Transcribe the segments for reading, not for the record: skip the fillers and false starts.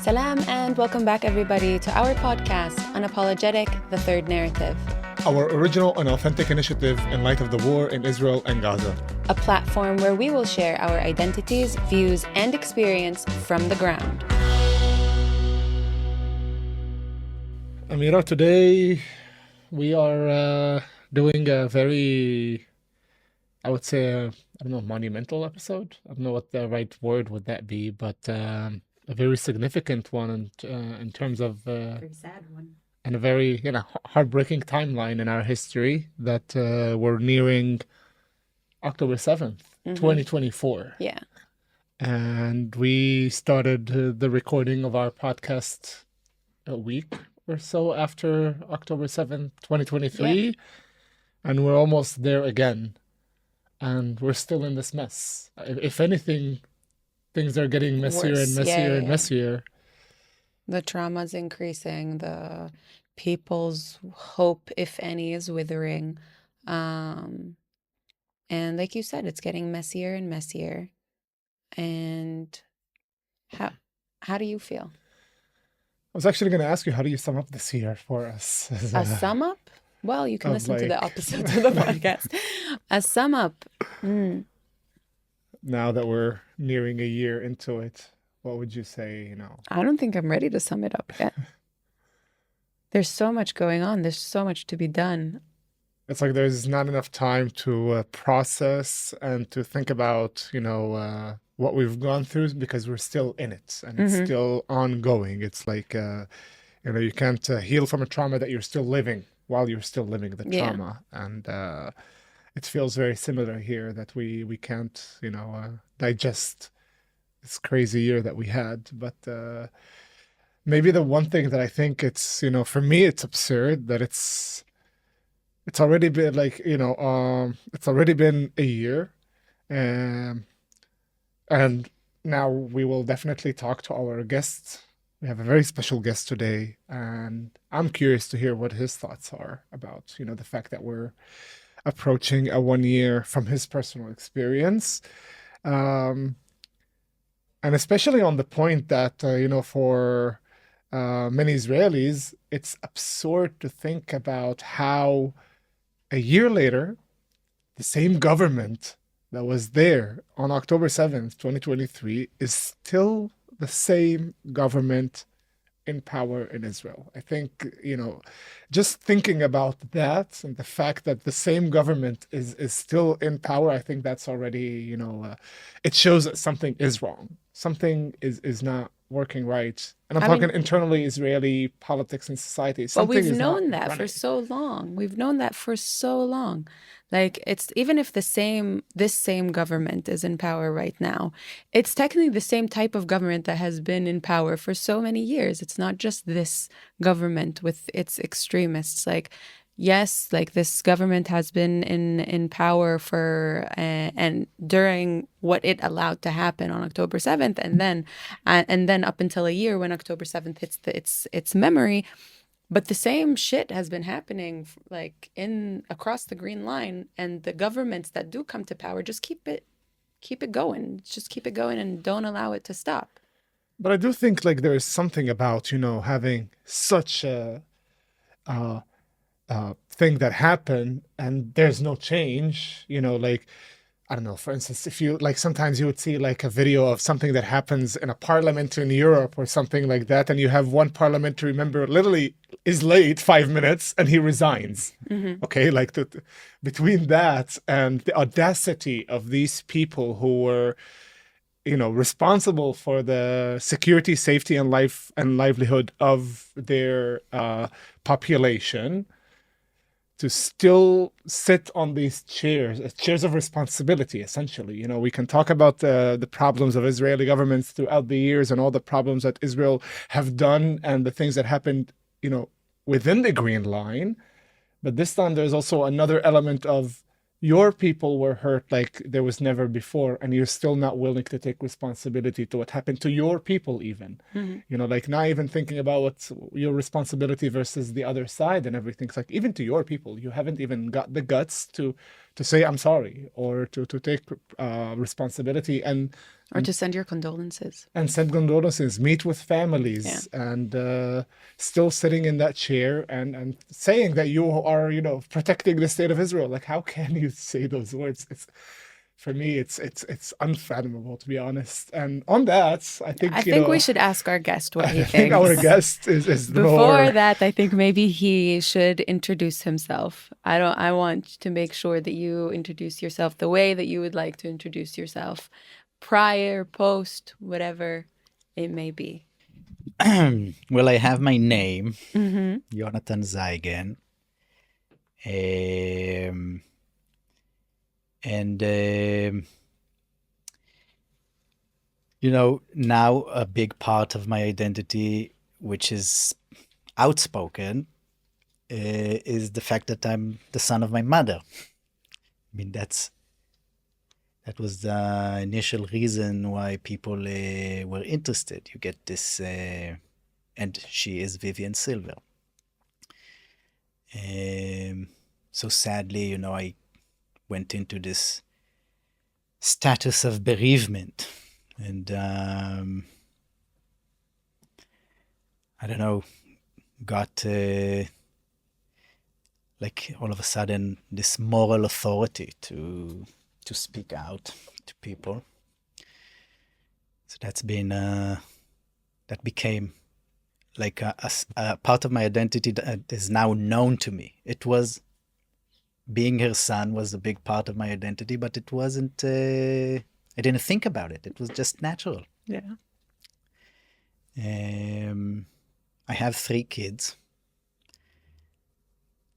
Salam and welcome back everybody to our podcast, Unapologetic, the Third Narrative. Our original and authentic initiative in light of the war in Israel and Gaza. A platform where we will share our identities, views, and experience from the ground. Amira, today we are doing a very, I would say, monumental episode. I don't know what the right word would that be, but a very significant one in terms of... Very sad one. And a very, heartbreaking timeline in our history that we're nearing October 7th, 2024. Yeah. And we started the recording of our podcast a week or so after October 7th, 2023. Yeah. And we're almost there again. And we're still in this mess. If anything, things are getting messier Worse. and messier and messier. The trauma's increasing. The people's hope, if any, is withering. And like you said, it's getting messier and messier. And how do you feel? I was actually going to ask you, how do you sum up this year for us? A sum up? Well, you can listen to the episodes of the podcast. A sum up. Now that we're nearing a year into it, what would you say, I don't think I'm ready to sum it up yet. There's so much going on. There's so much to be done. It's like there's not enough time to process and to think about, what we've gone through because we're still in it and it's still ongoing. It's like, you can't heal from a trauma that you're still living while you're still living the trauma. And it feels very similar here that we can't, digest this crazy year that we had. But maybe the one thing that I think it's, for me, it's absurd that it's already been like, it's already been a year. And now we will definitely talk to our guests. We have a very special guest today, and I'm curious to hear what his thoughts are about, the fact that we're approaching a 1 year from his personal experience. And especially on the point that, for many Israelis, it's absurd to think about how a year later, the same government that was there on October 7th, 2023, is still the same government in power in Israel. I think, just thinking about that and the fact that the same government is still in power, I think that's already, it shows that something is wrong. Something is not working right. And I'm talking internally Israeli politics and society. But we've known that for so long. We've known that for so long. Like, it's even if this same government is in power right now, it's technically the same type of government that has been in power for so many years. It's not just this government with its extremists. Like, yes, like this government has been in power for and during what it allowed to happen on October 7th, and then up until a year when October 7th hits its memory. But the same shit has been happening like across the Green Line, and the governments that do come to power just keep it going. Just keep it going and don't allow it to stop. But I do think like there is something about, having such a thing that happened and there's no change, like, I don't know, for instance, if you like, sometimes you would see like a video of something that happens in a parliament in Europe or something like that, and you have one parliamentary member literally is late 5 minutes and he resigns. Okay, like between that and the audacity of these people who were, responsible for the security, safety, and life and livelihood of their population, to still sit on these chairs of responsibility, essentially. We can talk about the problems of Israeli governments throughout the years and all the problems that Israel have done and the things that happened, within the Green Line. But this time there's also another element of your people were hurt like there was never before, and you're still not willing to take responsibility to what happened to your people even. Like not even thinking about what's your responsibility versus the other side and everything. It's like even to your people, you haven't even got the guts to to say I'm sorry, or to take responsibility, Or to send your condolences. and send condolences, meet with families, and still sitting in that chair and saying that you are, protecting the state of Israel. Like, how can you say those words? For me, it's unfathomable, to be honest. And on that, I think, I think we should ask our guest what he I think thinks. our guest is the Before more. that, I think maybe he should introduce himself. I want to make sure that you introduce yourself the way that you would like to introduce yourself, prior, post, whatever it may be. Well, I have my name, Mm-hmm. Yonatan Zeigen. And now a big part of my identity, which is outspoken, is the fact that I'm the son of my mother. I mean, that was the initial reason why people were interested. You get this, and she is Vivian Silver. So sadly, I went into this status of bereavement, and I don't know, got like all of a sudden this moral authority to speak out to people. So that's been that became like a part of my identity that is now known to me. It was being her son was a big part of my identity, but it wasn't, I didn't think about it. It was just natural. Yeah. I have 3 kids,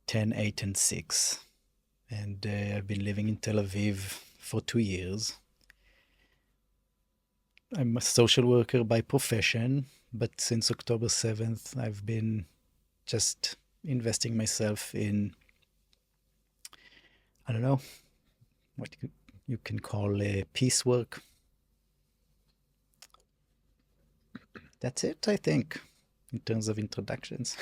10, 8, and 6. And I've been living in Tel Aviv for 2 years. I'm a social worker by profession, but since October 7th, I've been just investing myself in, I don't know, what you can call peace work. That's it, I think, in terms of introductions.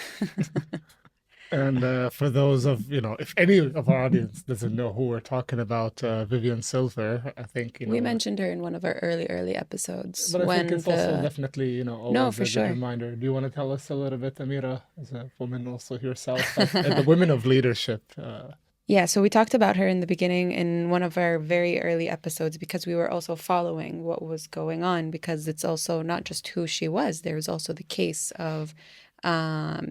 And for those of, if any of our audience doesn't know who we're talking about, Vivian Silver, I think, We mentioned her in one of our early episodes. But I think it's also definitely, always for a good sure. reminder. Do you want to tell us a little bit, Amira, as a woman also yourself, and the women of leadership? Yeah, so we talked about her in the beginning in one of our very early episodes because we were also following what was going on, because it's also not just who she was. There was also the case of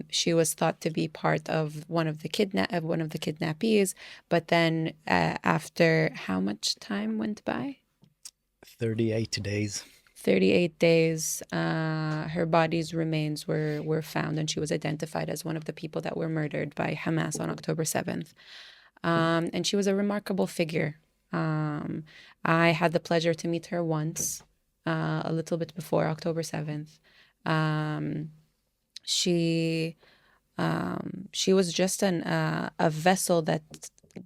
she was thought to be part of one of the kidnappees, but then after how much time went by? 38 days. 38 days, her body's remains were found, and she was identified as one of the people that were murdered by Hamas on October 7th. And she was a remarkable figure. I had the pleasure to meet her once, a little bit before October 7th. She was just a vessel that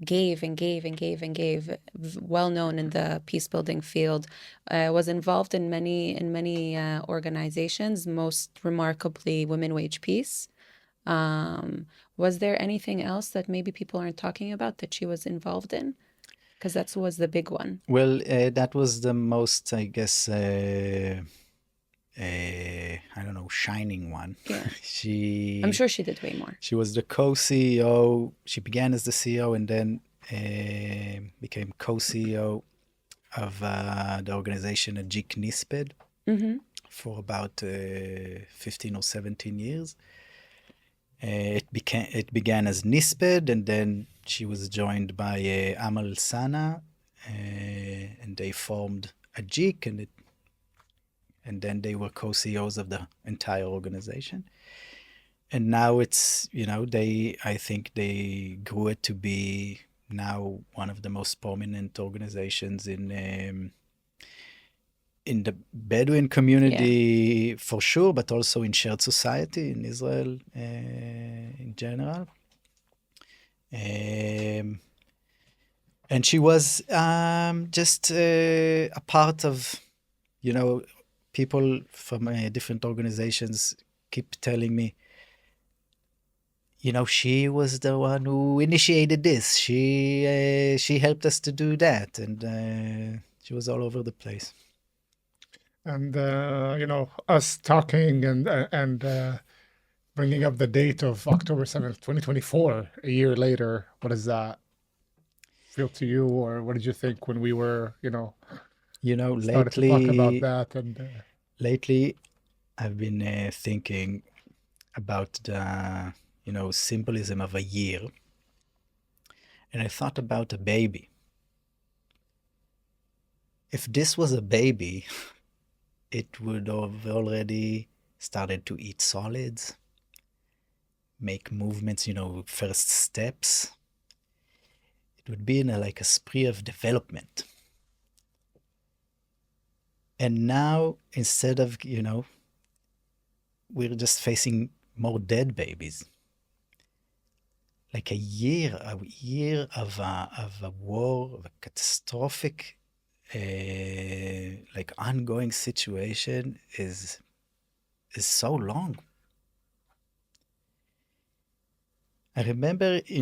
gave and gave and gave and gave, well known in the peace building field, was involved in many organizations, most remarkably Women Wage Peace. Was there anything else that maybe people aren't talking about that she was involved in? Because that was the big one. Well, that was the most, I guess, I don't know, shining one. Yeah. She, I'm sure she did way more. She was the co-CEO. She began as the CEO and then became co-CEO of the organization Ajik Nisped for about 15 or 17 years. It began as Nisped, and then she was joined by Amal Sana, and they formed Ajik, and then they were co-CEOs of the entire organization. And now it's, I think they grew it to be now one of the most prominent organizations in the Bedouin community, for sure, but also in shared society in Israel in general. And she was just a part of, people from different organizations keep telling me, she was the one who initiated this. She helped us to do that, and she was all over the place. And us talking and bringing up the date of October 7th, 2024, a year later, what does that feel to you, or what did you think when we were, started to talk about that? And lately, I've been thinking about the symbolism of a year, and I thought about a baby. If this was a baby, it would have already started to eat solids, make movements, first steps. It would be in a spree of development. And now, instead of, we're just facing more dead babies. Like a year of a war, of a catastrophic, ongoing situation is so long. I remember, it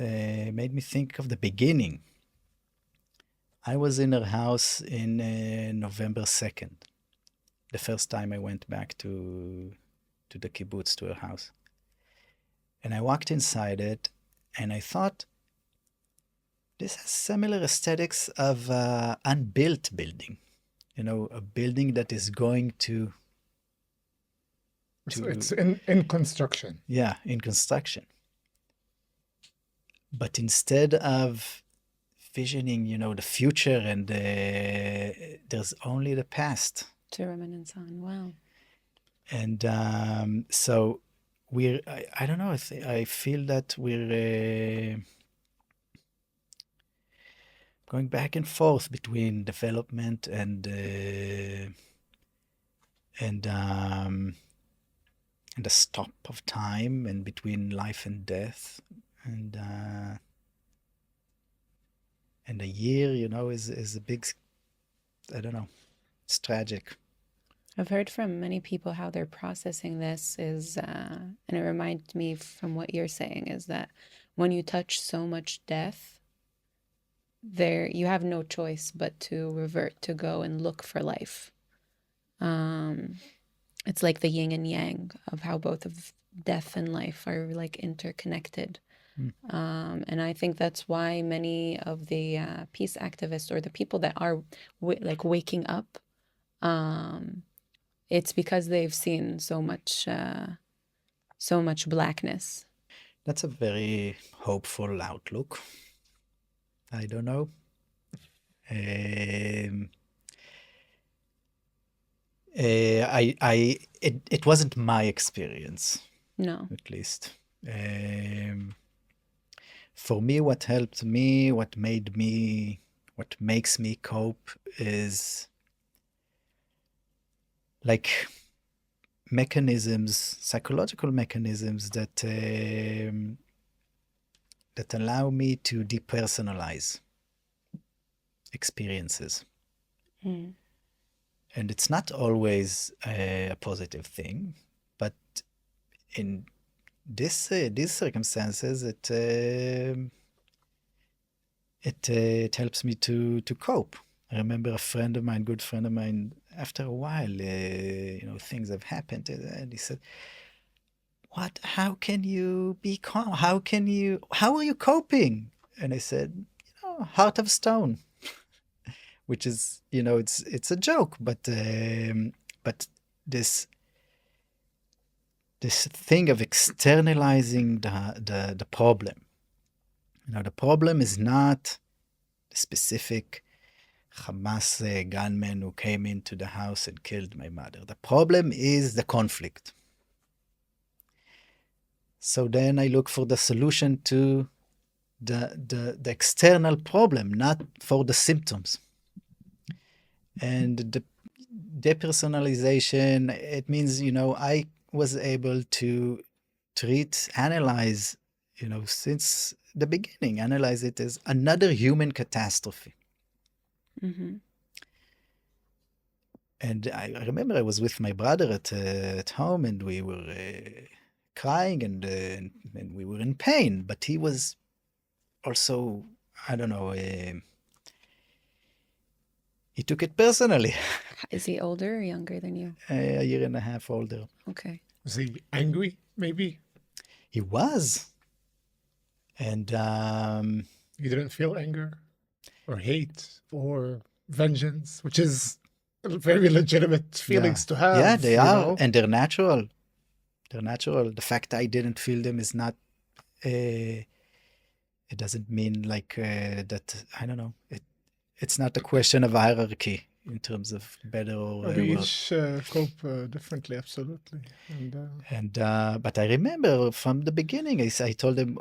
made me think of the beginning. I was in her house in November 2nd, the first time I went back to the kibbutz, to her house. And I walked inside it, and I thought, this has similar aesthetics of unbuilt building. A building that is going to so it's in construction. Yeah, in construction. But instead of visioning, the future, and there's only the past to reminisce on. Wow. And so I don't know, I feel that we're going back and forth between development and the stop of time, and between life and death, and a year, is a big, I don't know, it's tragic. I've heard from many people how they're processing this is, and it reminds me from what you're saying, is that when you touch so much death, you have no choice but to revert, to go and look for life. It's like the yin and yang of how both of death and life are interconnected. And I think that's why many of the peace activists, or the people that are waking up, it's because they've seen so much blackness. That's a very hopeful outlook. I don't know. It wasn't my experience. No. At least. For me, what helped me, what makes me cope is psychological mechanisms that allow me to depersonalize experiences. And it's not always a positive thing, but in these circumstances, it helps me to cope. I remember a good friend of mine, after a while, things have happened, and he said, how can you be calm? How are you coping? And I said, heart of stone, which is, it's a joke, but this thing of externalizing the problem. The problem is not the specific Hamas gunman who came into the house and killed my mother. The problem is the conflict. So then I look for the solution to the external problem, not for the symptoms. And the depersonalization, it means, I was able to analyze, since the beginning, analyze it as another human catastrophe. Mm-hmm. And I remember I was with my brother at home, and we were crying, and we were in pain. But he was also, I don't know, he took it personally. Is he older or younger than you? A year and a half older. Okay. Was he angry, maybe? He was. And You didn't feel anger or hate or vengeance, which is very legitimate feelings to have. yeah, they you are, know? and they're natural. They're natural. The fact I didn't feel them is not. It doesn't mean like that. I don't know. It's not a question of hierarchy in terms of better or We worse. each cope differently, absolutely. And but I remember from the beginning, I told them,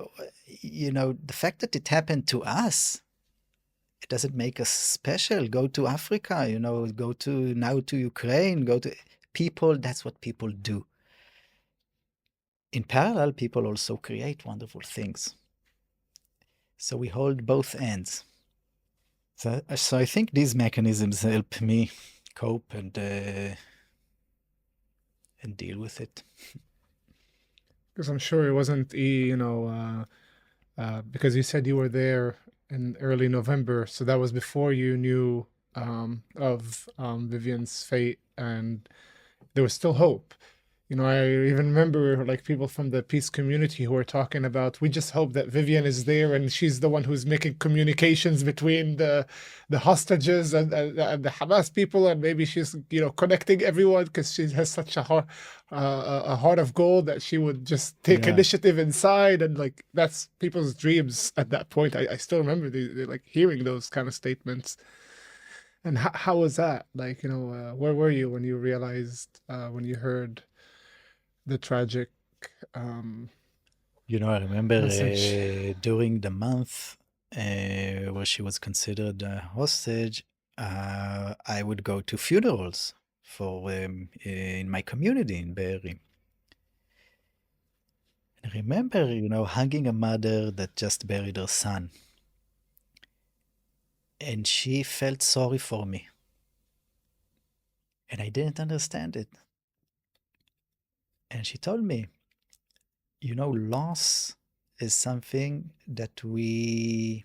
the fact that it happened to us, it doesn't make us special. Go to Africa, go to Ukraine, go to people. That's what people do. In parallel, people also create wonderful things. So we hold both ends. So I think these mechanisms help me cope and deal with it. Because I'm sure it wasn't, because you said you were there in early November, so that was before you knew of Vivian's fate, and there was still hope. I even remember like people from the peace community who were talking about, we just hope that Vivian is there and she's the one who's making communications between the hostages and the Hamas people, and maybe she's connecting everyone because she has such a heart of gold that she would just take initiative inside, and like that's people's dreams at that point. I still remember like hearing those kind of statements. And how was that? Like, where were you when you realized, when you heard the tragic I remember message? During the month where she was considered a hostage, I would go to funerals for in my community in Be'eri. I remember, hugging a mother that just buried her son. And she felt sorry for me. And I didn't understand it. And she told me, loss is something that we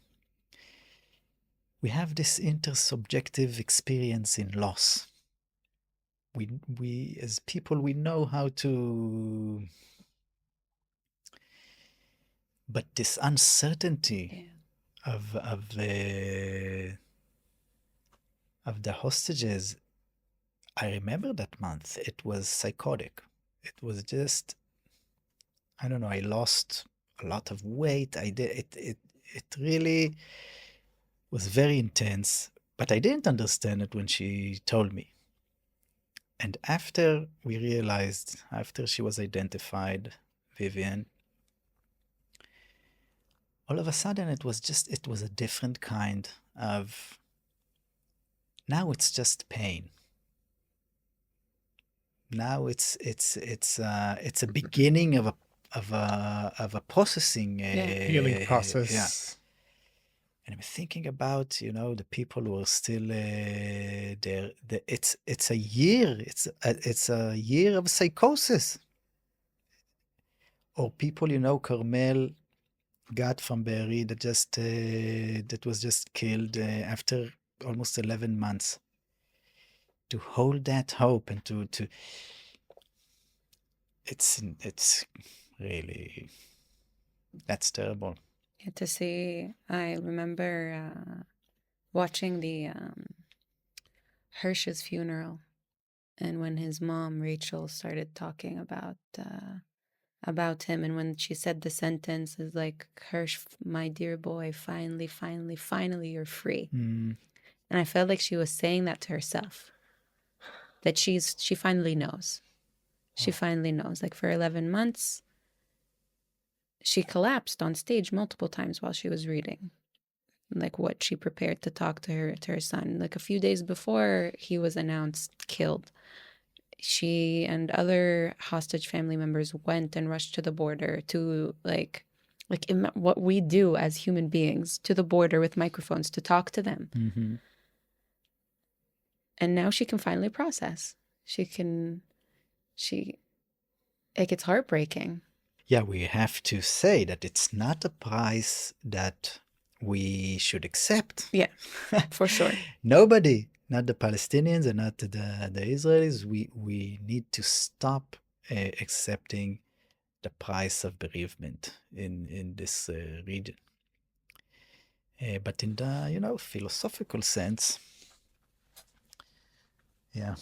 have this intersubjective experience in loss. We as people, we know how to, but this uncertainty of the hostages, I remember that month, it was psychotic. It was just, I don't know, I lost a lot of weight. It really was very intense, but I didn't understand it when she told me. And after we realized, after she was identified, Vivian, all of a sudden it was a different kind of, now it's just pain. Now it's a beginning of a processing Healing process. Yeah. And I'm thinking about the people who are still there. It's a year. It's a year of psychosis. Or people, Carmel got from Be'eri that was just killed after almost 11 months. To hold that hope and to it's really, that's terrible. Yeah, to see, I remember watching the Hirsch's funeral, and when his mom Rachel started talking about him, and when she said the sentence is like, Hirsch, my dear boy, finally you're free. And I felt like she was saying that to herself, that she finally knows. She finally knows. Like for 11 months, she collapsed on stage multiple times while she was reading, like what she prepared to talk to her son. Like a few days before he was announced killed, she and other hostage family members went and rushed to the border to like what we do as human beings, to the border with microphones to talk to them. Mm-hmm. And now she can finally process. Like, it's heartbreaking. Yeah, we have to say that it's not a price that we should accept. Yeah, for sure. Nobody, not the Palestinians and not the Israelis, we need to stop accepting the price of bereavement in this region. But in the, philosophical sense, yeah.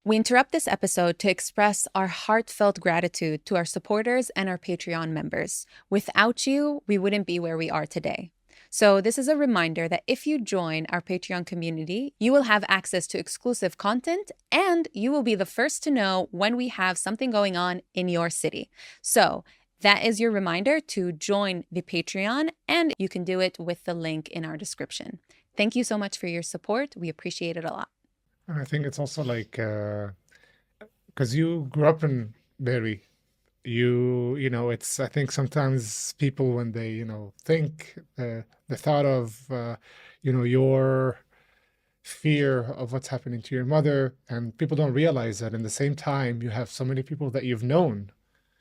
We interrupt this episode to express our heartfelt gratitude to our supporters and our Patreon members. Without you, we wouldn't be where we are today. So this is a reminder that if you join our Patreon community, you will have access to exclusive content and you will be the first to know when we have something going on in your city. So that is your reminder to join the Patreon, and you can do it with the link in our description. Thank you so much for your support. We appreciate it a lot. And I think it's also like, because you grew up in Be'eri, it's, I think sometimes people, when they, think the thought of, your fear of what's happening to your mother, and people don't realize that in the same time, you have so many people that you've known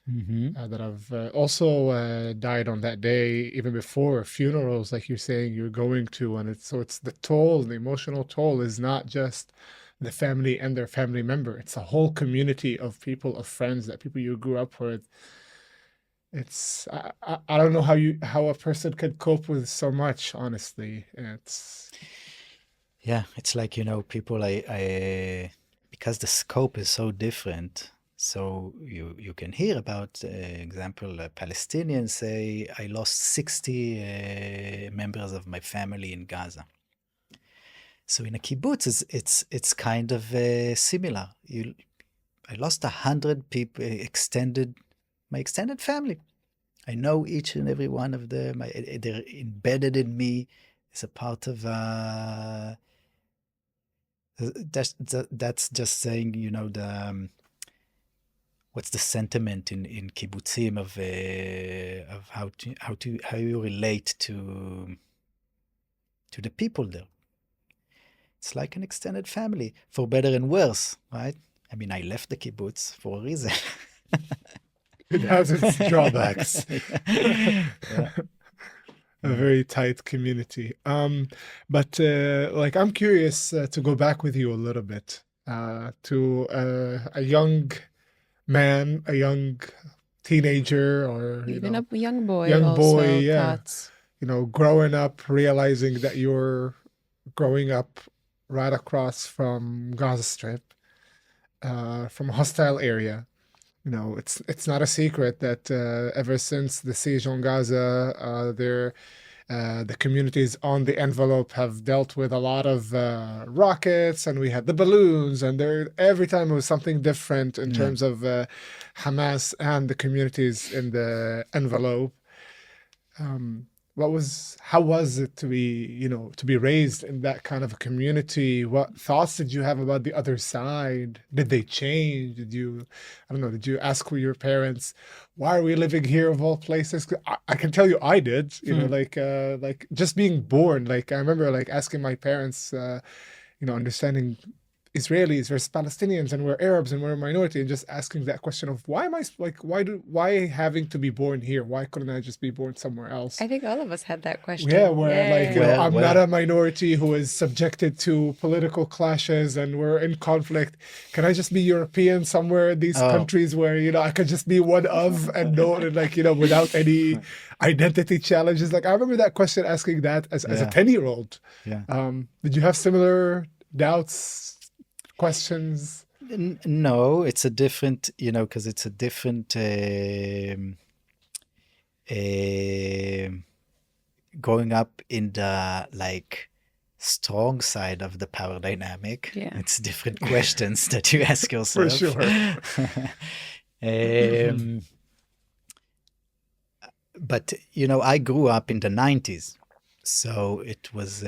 that have also died on that day, even before funerals, like you're saying you're going to. And it's the toll, the emotional toll is not just the family and their family member. It's a whole community of people, of friends, that people you grew up with. It's, I don't know how a person could cope with so much, honestly. Yeah, it's like, people, because the scope is so different. So you can hear about, example, Palestinians say, I lost 60 members of my family in Gaza. So in a kibbutz, it's kind of similar. I lost 100 people, my extended family. I know each and every one of them. They're embedded in me. It's a part of. That's just saying, what's the sentiment in kibbutzim of how you relate to the people there. It's like an extended family, for better and worse, right? I mean, I left the kibbutz for a reason. It has its drawbacks. Yeah. A very tight community. But like, I'm curious to go back with you a little bit to a young man, a young teenager, or even a young boy. Yeah. Thoughts. Growing up, realizing that you're growing up right across from Gaza Strip, from a hostile area. It's not a secret that ever since the siege on Gaza, the communities on the envelope have dealt with a lot of rockets, and we had the balloons, and every time it was something different in terms of Hamas and the communities in the envelope. How was it to be raised in that kind of a community? What thoughts did you have about the other side? Did they change? Did you ask your parents, why are we living here of all places? I can tell you I did, like just being born. Like, I remember like asking my parents, understanding Israelis versus Palestinians, and we're Arabs and we're a minority, and just asking that question of why having to be born here? Why couldn't I just be born somewhere else? I think all of us had that question. Yeah, I'm Well, not a minority who is subjected to political clashes, and we're in conflict. Can I just be European somewhere in these countries where I could just be one of and without any identity challenges? Like, I remember that question, asking that as a 10-year-old. Yeah. Did you have similar doubts? Questions? No, it's a different, because it's a different growing up in the strong side of the power dynamic. Yeah. It's different questions that you ask yourself. For sure. But I grew up in the 90s, so it was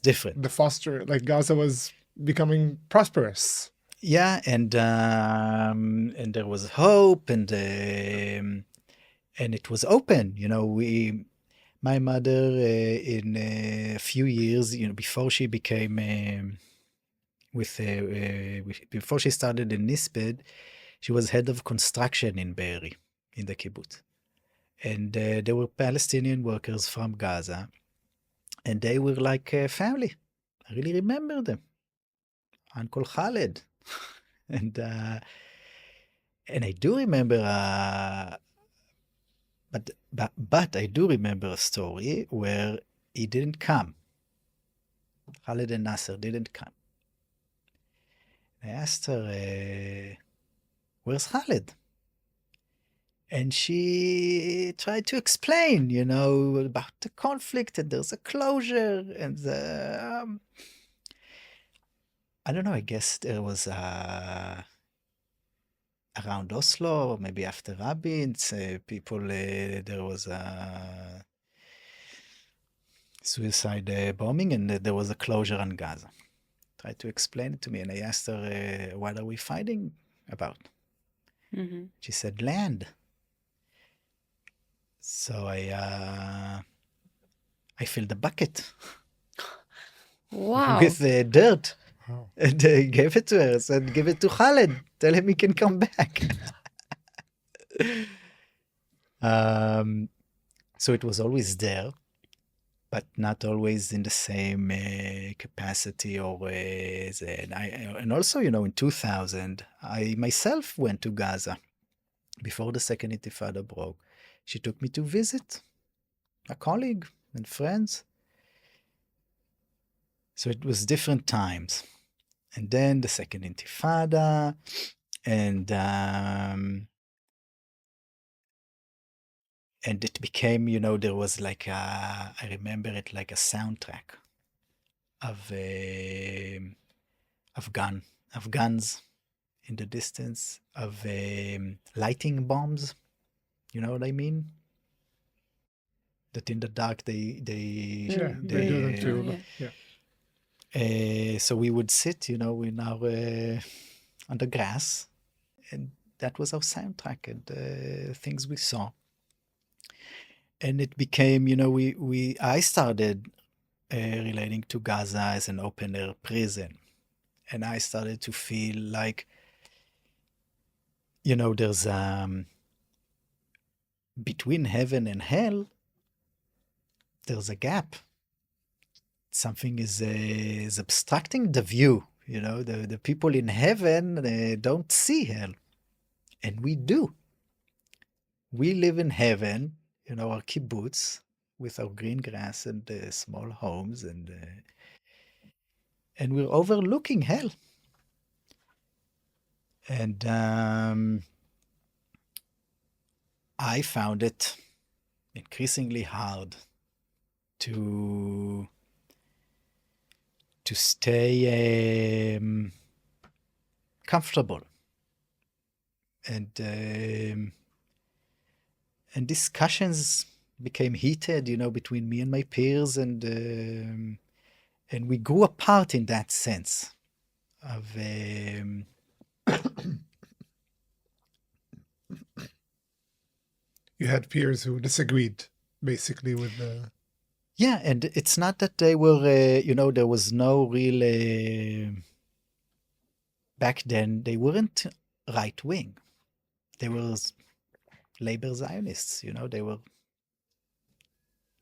different. The foster, like, Gaza was becoming prosperous. Yeah, and there was hope, and it was open. My mother, in a few years, before she became before she started in Nisped, she was head of construction in Be'eri, in the kibbutz. And there were Palestinian workers from Gaza, and they were like a family. I really remember them. Uncle Khaled. And I do remember, but I do remember a story where he didn't come. Khaled and Nasser didn't come. I asked her, where's Khaled? And she tried to explain, about the conflict, and there's a closure, and I don't know, I guess there was around Oslo, maybe after Rabin, there was a suicide bombing, and there was a closure on Gaza. Tried to explain it to me, and I asked her, what are we fighting about? Mm-hmm. She said, land. So I filled the bucket Wow. with dirt. Oh. And I gave it to her. I said, give it to Khaled. Tell him he can come back. So it was always there, but not always in the same capacity or ways. And also, in 2000, I myself went to Gaza before the second Intifada broke. She took me to visit a colleague and friends. So it was different times. And then the second Intifada, and it became, there was like I remember it like a soundtrack of guns in the distance, of lighting bombs. You know what I mean? That in the dark they do them too. Yeah. So we would sit, in our on the grass, and that was our soundtrack and things we saw. And it became, I started relating to Gaza as an open air prison, and I started to feel like, there's between heaven and hell, there's a gap. Something is obstructing the view. The people in heaven don't see hell, and we do. We live in heaven, our kibbutz, with our green grass and small homes, and we're overlooking hell. And I found it increasingly hard to stay comfortable, and discussions became heated, between me and my peers, and we grew apart in that sense of You had peers who disagreed, basically, with the... Yeah, and it's not that they were, there was no real... back then, they weren't right-wing. They were labor Zionists, they were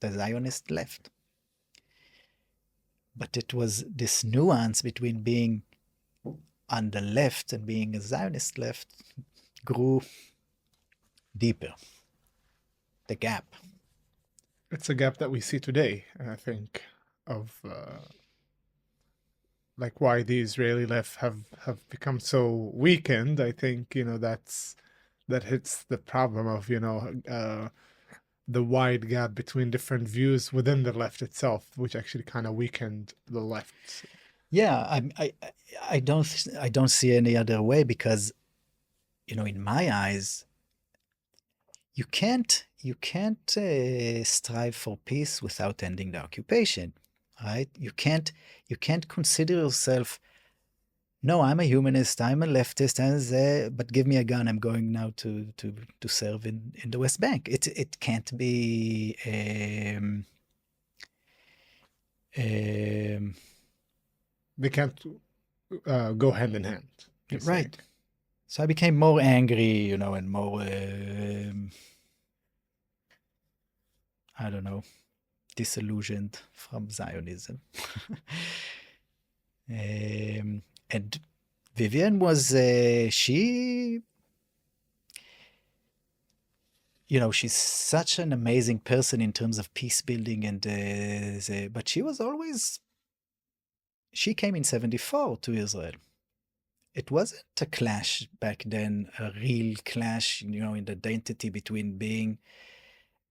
the Zionist left. But it was this nuance between being on the left and being a Zionist left grew deeper. The gap. It's a gap that we see today, I think, of like why the Israeli left have become so weakened. I think, that hits the problem of, the wide gap between different views within the left itself, which actually kind of weakened the left. Yeah, I don't see any other way, because, in my eyes, you can't strive for peace without ending the occupation, right? You can't consider yourself no, I'm a humanist, I'm a leftist, but give me a gun, I'm going now to serve in the West Bank. It can't be They can't go hand in hand. you're saying. right. So I became more angry, and more, I don't know, disillusioned from Zionism. And Vivian was, she's such an amazing person in terms of peace building, but she was always, she came in 1974 to Israel. It wasn't a clash back then, a real clash, in the identity between being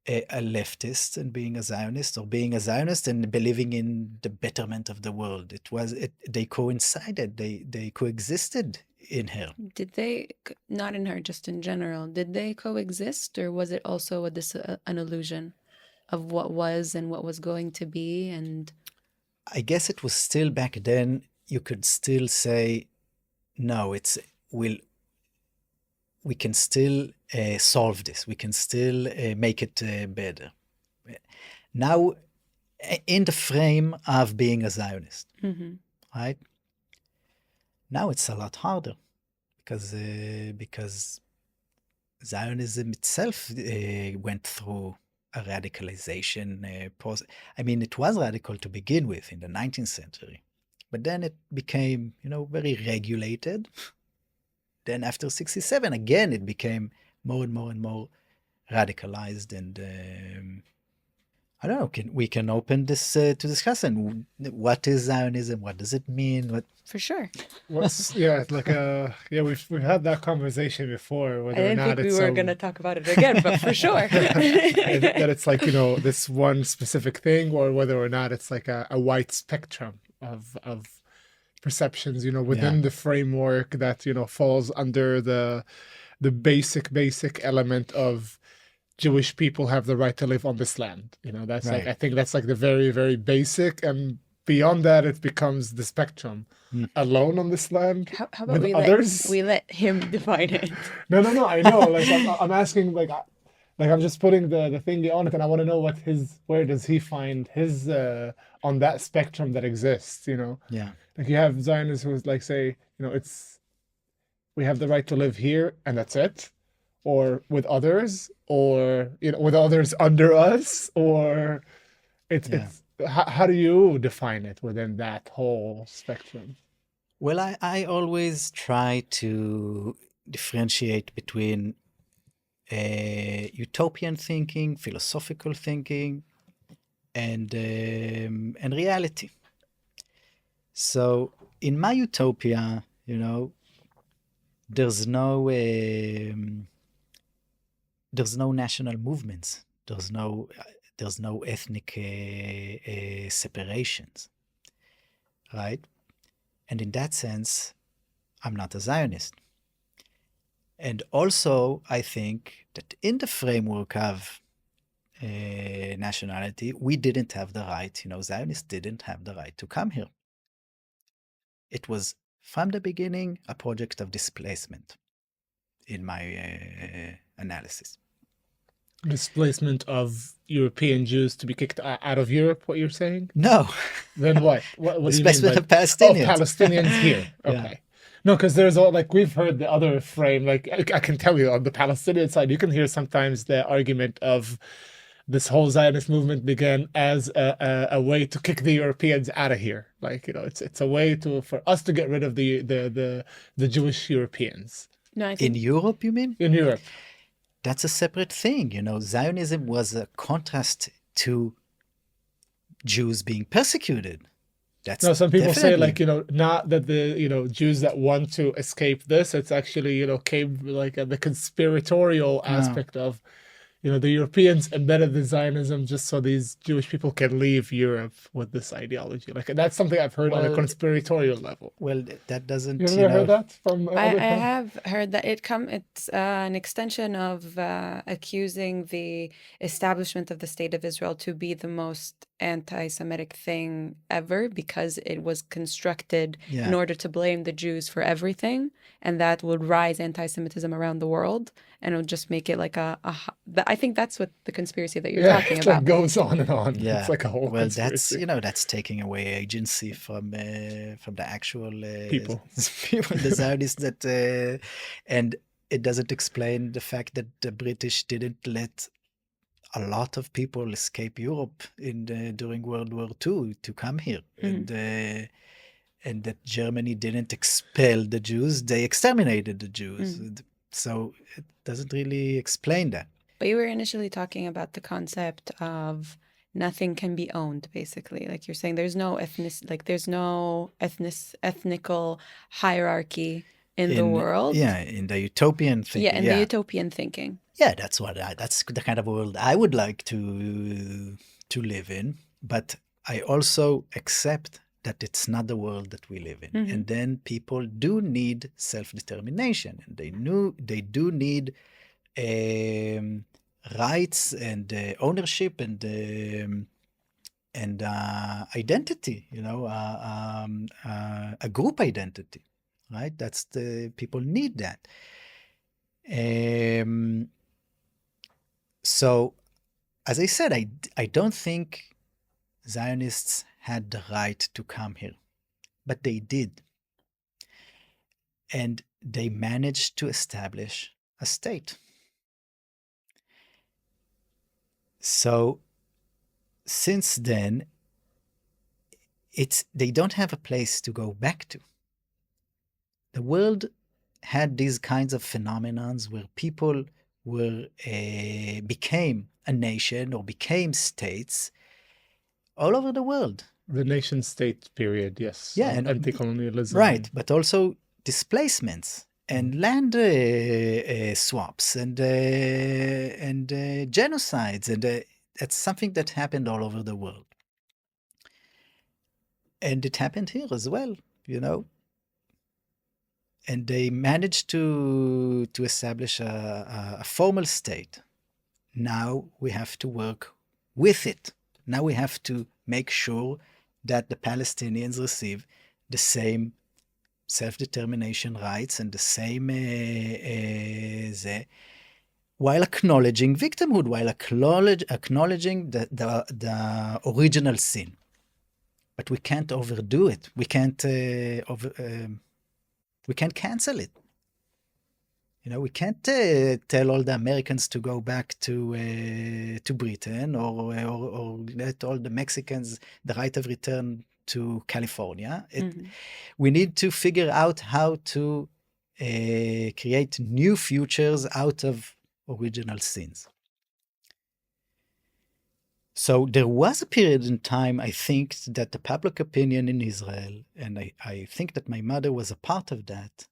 a leftist and being a Zionist, or being a Zionist and believing in the betterment of the world. They coincided, they coexisted in her. Did they, not in her, just in general, did they coexist, or was it also an illusion of what was and what was going to be? And I guess it was still back then, you could still say, no, we can still solve this. We can still make it better. Now, in the frame of being a Zionist, right? Now it's a lot harder because Zionism itself went through a radicalization process. I mean, it was radical to begin with in the 19th century, but then it became, very regulated. Then after 1967, again, it became more and more and more radicalized. And I don't know, we can open this to discussion. What is Zionism? What does it mean? for sure. We've had that conversation before. I Whether or didn't not think we it's were going to talk about it again, but for sure. that it's like, this one specific thing, or whether or not it's like a wide spectrum of perceptions, within the framework that, falls under the basic element of Jewish people have the right to live on this land. That's Right. like, I think that's like the very, very basic, and beyond that, it becomes the spectrum. Alone on this land. How about with others? we let him define it? No, I know. Like I'm asking, like I'm just putting the thingy on it, and I want to know where does he find his on that spectrum that exists? Yeah. Like you have Zionists who's like say, we have the right to live here and that's it, or with others, or with others under us, or it's how do you define it within that whole spectrum? Well, I always try to differentiate between utopian thinking, philosophical thinking, and reality. So in my utopia, there's no national movements. There's no ethnic separations, right? And in that sense, I'm not a Zionist. And also, I think that in the framework of nationality, we didn't have the right, Zionists didn't have the right to come here. It was, from the beginning, a project of displacement, in my analysis. Displacement of European Jews to be kicked out of Europe, what you're saying? No. Then what? What do you mean? Displacement of Oh, Palestinians. Palestinians here. Okay. No, because there's all, like, we've heard the other frame, like, I can tell you on the Palestinian side, you can hear sometimes the argument of this whole Zionist movement began as a way to kick the Europeans out of here. Like, it's a way for us to get rid of the Jewish Europeans. No, I think In Europe, you mean? In Europe. That's a separate thing. Zionism was a contrast to Jews being persecuted. That's No, some people say, definitely. like, not that the, Jews that want to escape this, it's actually, came like the conspiratorial aspect of, the Europeans embedded the Zionism just so these Jewish people can leave Europe with this ideology. Like that's something I've heard on a Well, conspiratorial level. well, that doesn't, You ever heard that from I other people? have heard that it's an extension of accusing the establishment of the State of Israel to be the most anti-Semitic thing ever because it was constructed in yeah, order to blame the Jews for everything, and that would rise anti-Semitism around the world, and it would just make it like I think that's what the conspiracy that you're Yeah, talking it about. like goes on and on. yeah. It's like a whole Well, that's, conspiracy. that's taking away agency from the actual People. people, the Zionists and it doesn't explain the fact that the British didn't let a lot of people escape Europe during World War II to come here, and that Germany didn't expel the Jews; they exterminated the Jews. So it doesn't really explain that. But you were initially talking about the concept of nothing can be owned, basically. Like you're saying, there's no ethnical hierarchy in the world. Yeah, in the utopian thinking. Yeah, in the utopian thinking. Yeah, that's the kind of world I would like to live in. But I also accept that it's not the world that we live in. And then people do need self-determination, and they do need rights and ownership and identity. A group identity, right? That's the people need that. So, as I said, I don't think Zionists had the right to come here, but they did. And they managed to establish a state. So, since then, they don't have a place to go back to. The world had these kinds of phenomenons where people became a nation or became states all over the world. The nation state period, yes. Yeah, and anti-colonialism. Right, but also displacements and land swaps and genocides, and that's something that happened all over the world. And it happened here as well, And they managed to establish a formal state. Now we have to work with it. Now we have to make sure that the Palestinians receive the same self-determination rights and the same while acknowledging victimhood, while acknowledging the original sin. But we can't overdo it. We can't cancel it. We can't tell all the Americans to go back to Britain or let all the Mexicans the right of return to California. We need to figure out how to create new futures out of original sins. So there was a period in time, I think, that the public opinion in Israel, and I think that my mother was a part of that,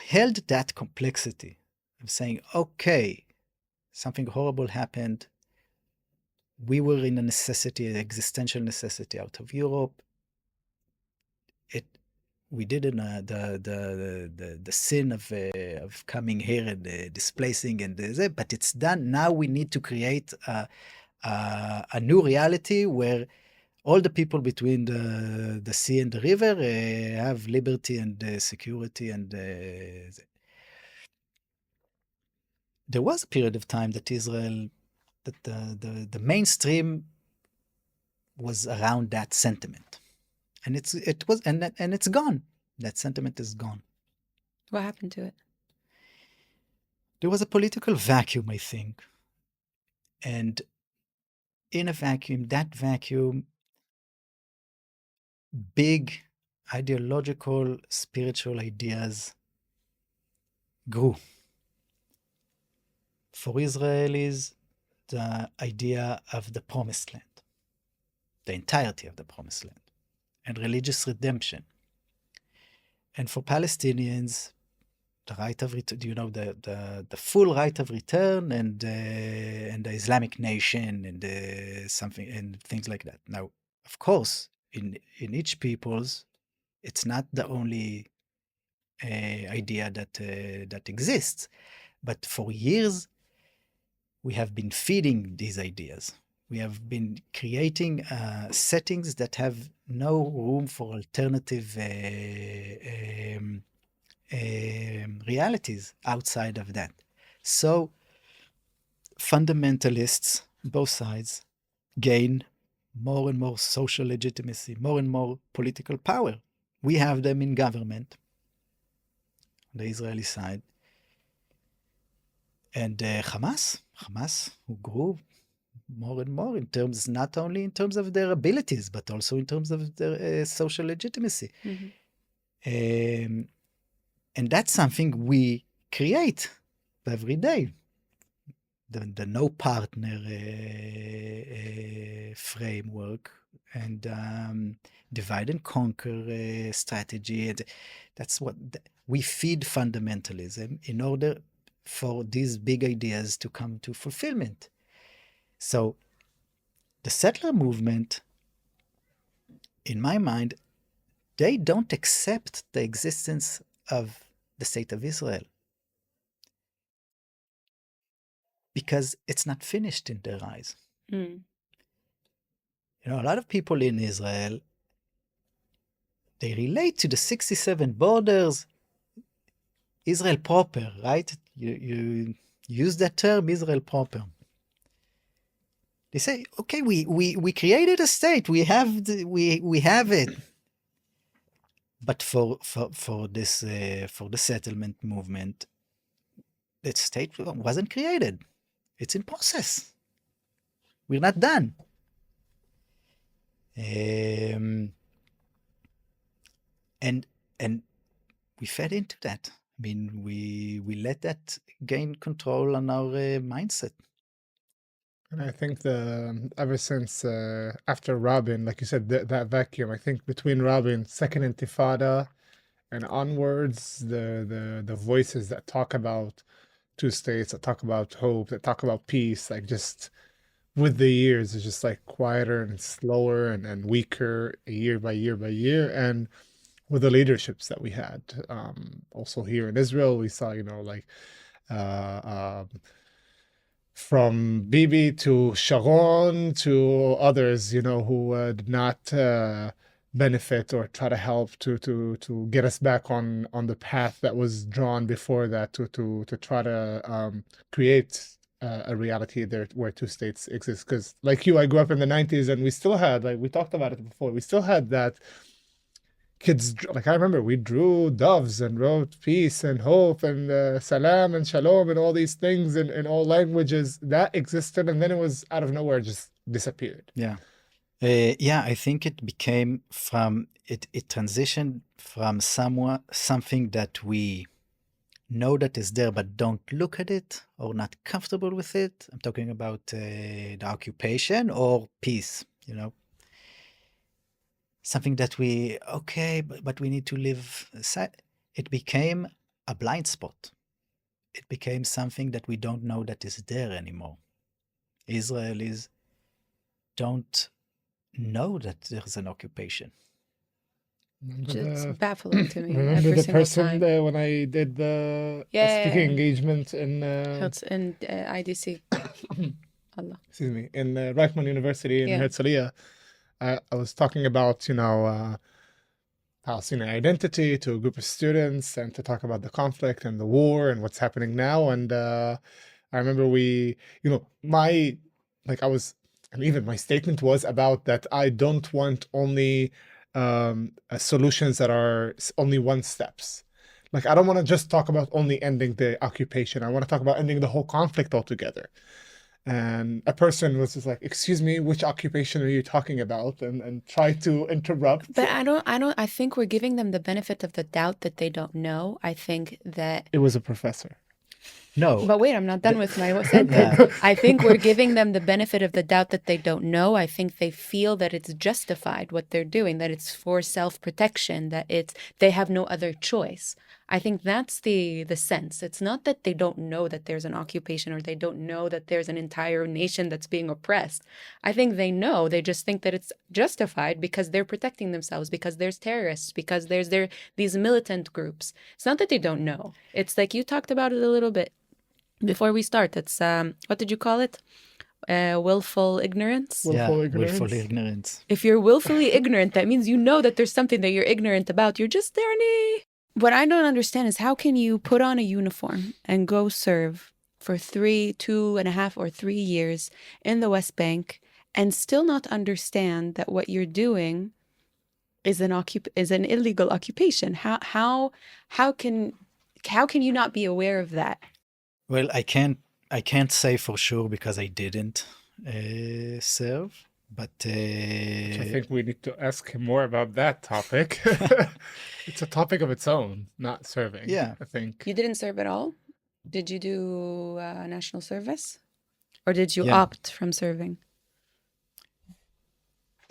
held that complexity of saying, okay, something horrible happened. We were in a necessity, an existential necessity out of Europe. We did the sin of coming here and displacing, but it's done. Now we need to create a new reality where all the people between the sea and the river have liberty and security. And there was a period of time that Israel, that the mainstream was around that sentiment. And it's gone. That sentiment is gone. What happened to it? There was a political vacuum, I think. And in a vacuum, that vacuum, big ideological, spiritual ideas grew. For Israelis, the idea of the promised land, the entirety of the promised land, and religious redemption. And for Palestinians, the right of return, the full right of return, and the Islamic nation, and something and things like that. Now, of course, in each people's, it's not the only idea that exists, but for years we have been feeding these ideas. We have been creating settings that have no room for alternative realities outside of that. So fundamentalists, both sides, gain more and more social legitimacy, more and more political power. We have them in government, on the Israeli side. And Hamas, who grew more and more in terms, not only in terms of their abilities, but also in terms of their social legitimacy. And that's something we create every day. The no partner framework and divide and conquer strategy. And that's what we feed fundamentalism in order for these big ideas to come to fulfillment. So the settler movement, in my mind, they don't accept the existence of the state of Israel because it's not finished in their eyes. A lot of people in Israel, they relate to the 67 borders, Israel proper, right? You use that term, Israel proper. They say, okay, we created a state, we have it. But for the settlement movement, that state wasn't created. It's in process. We're not done. And we fed into that. I mean, we let that gain control on our mindset. And I think ever since after Rabin, like you said, that vacuum, I think between Rabin, Second Intifada, and onwards, the voices that talk about two states, that talk about hope, that talk about peace, like just with the years, it's just like quieter and slower and weaker year by year by year. And with the leaderships that we had, also here in Israel, we saw, from Bibi to Sharon to others, who did not benefit or try to help to get us back on the path that was drawn before that, to try to create a reality there where two states exist. Because like you, I grew up in the 90s, and we still had, like we talked about it before, we still had that. Kids, like I remember, we drew doves and wrote peace and hope and salam and shalom and all these things in all languages that existed, and then it was out of nowhere just disappeared. Yeah. I think it became it transitioned from something that we know that is there but don't look at it or not comfortable with it. I'm talking about the occupation or peace, something that but we need to live. It became a blind spot. It became something that we don't know that is there anymore. Israelis don't know that there's an occupation. It's baffling to me. Remember every the single person time. when I did the speaking engagement in IDC. Allah. Excuse me, in Reichman University in Herzliya. I was talking about, Palestinian identity to a group of students and to talk about the conflict and the war and what's happening now. And I remember my statement was about that I don't want only solutions that are only one steps. Like, I don't want to just talk about only ending the occupation. I want to talk about ending the whole conflict altogether. And a person was just like, excuse me, which occupation are you talking about? And try to interrupt. But I think we're giving them the benefit of the doubt that they don't know. I think that it was a professor. No. But wait, I'm not done with my sentence. I think we're giving them the benefit of the doubt that they don't know. I think they feel that it's justified what they're doing, that it's for self-protection, that they have no other choice. I think that's the sense. It's not that they don't know that there's an occupation or they don't know that there's an entire nation that's being oppressed. I think they know. They just think that it's justified because they're protecting themselves, because there's terrorists, because there's these militant groups. It's not that they don't know. It's like you talked about it a little bit before we start. It's what did you call it? Willful ignorance. Willful ignorance. Willful ignorance. If you're willfully ignorant, that means you know that there's something that you're ignorant about. You're just there. What I don't understand is how can you put on a uniform and go serve for 2.5 or 3 years in the West Bank and still not understand that what you're doing is an illegal occupation? How can you not be aware of that? Well, I can't say for sure because I didn't serve, but I think we need to ask him more about that topic. It's a topic of its own, not serving. Yeah. I think. You didn't serve at all? Did you do national service? Or did you Yeah. opt from serving?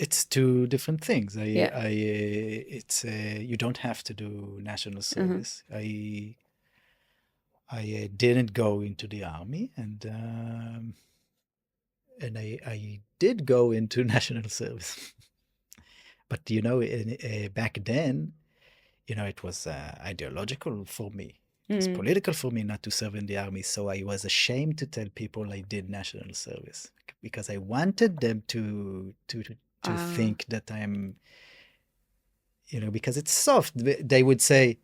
it's two different things. Yeah. It's you don't have to do national service. I didn't go into the army, and I did go into national service. But back then, it was ideological for me. It was political for me not to serve in the army, so I was ashamed to tell people I did national service because I wanted them to think that I'm, because it's soft. They would say.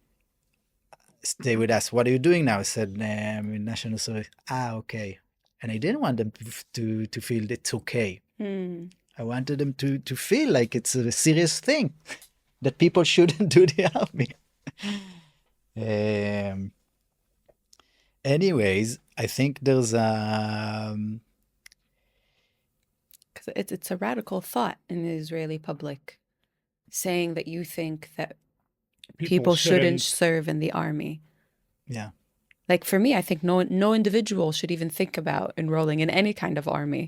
They would ask, "What are you doing now?" I said, "I'm in national service." Okay. And I didn't want them to feel it's okay. I wanted them to feel like it's a serious thing, that people shouldn't do the army. Anyways, I think there's Because it's a radical thought in the Israeli public, saying that you think that people shouldn't serve in the army. Yeah. Like for me, I think no individual should even think about enrolling in any kind of army.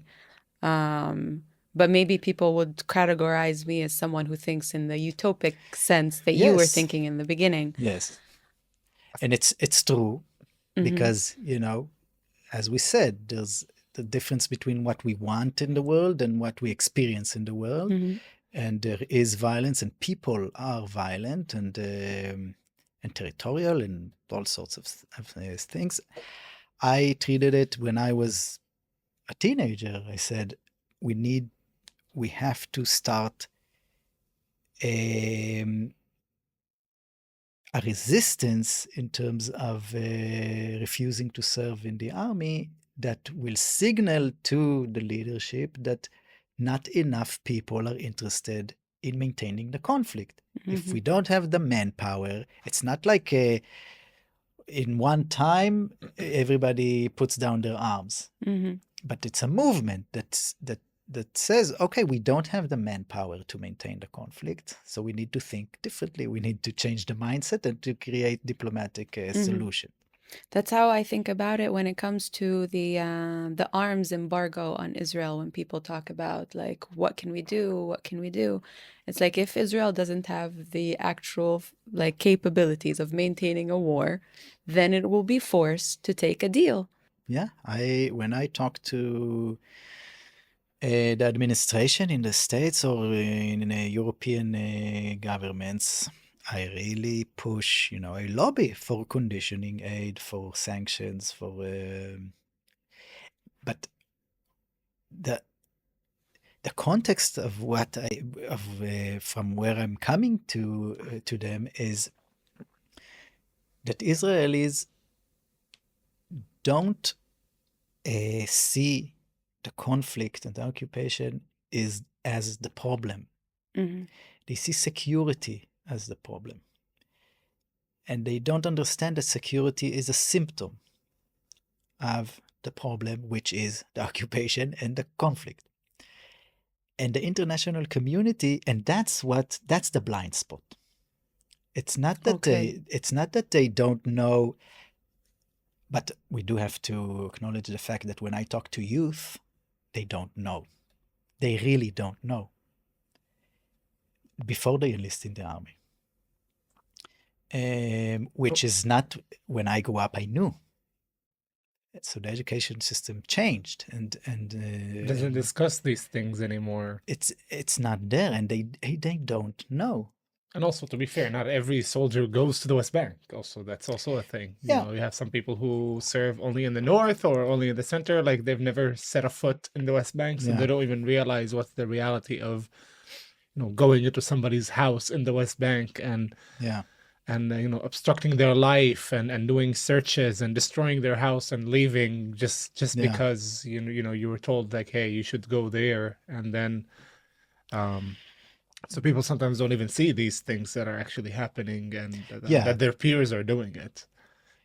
But maybe people would categorize me as someone who thinks in the utopic sense that you were Yes. thinking in the beginning. Yes. And it's true because, as we said, there's the difference between what we want in the world and what we experience in the world. And there is violence, and people are violent and territorial and all sorts of things. I treated it when I was a teenager. I said, we have to start a resistance in terms of refusing to serve in the army that will signal to the leadership that not enough people are interested in maintaining the conflict. If we don't have the manpower, it's not like in one time everybody puts down their arms. But it's a movement that says, okay, we don't have the manpower to maintain the conflict, so we need to think differently. We need to change the mindset and to create diplomatic solution. That's how I think about it when it comes to the arms embargo on Israel. When people talk about like, what can we do? What can we do? It's like if Israel doesn't have the actual like capabilities of maintaining a war, then it will be forced to take a deal. Yeah, when I talk to the administration in the States or in European governments, I really push, I lobby for conditioning aid, for sanctions, but the context of from where I'm coming to them is that Israelis don't see the conflict and the occupation as the problem. They see security as the problem. And they don't understand that security is a symptom of the problem, which is the occupation and the conflict. And the international community, and that's the blind spot. It's not that they don't know, but we do have to acknowledge the fact that when I talk to youth, they don't know. They really don't know before they enlist in the army. which is not, when I grew up, I knew. So the education system changed, and Doesn't discuss these things anymore. it's not there, and they don't know. And also, to be fair, not every soldier goes to the West Bank. Also, that's also a thing. You Yeah. know, you have some people who serve only in the north or only in the center, like they've never set a foot in the West Bank, so Yeah. they don't even realize what's the reality of, you know, going into somebody's house in the West Bank and Yeah. you know, obstructing their life and doing searches and destroying their house and leaving just Yeah. because you know you were told like, hey, you should go there, and then so people sometimes don't even see these things that are actually happening and Yeah. that their peers are doing it.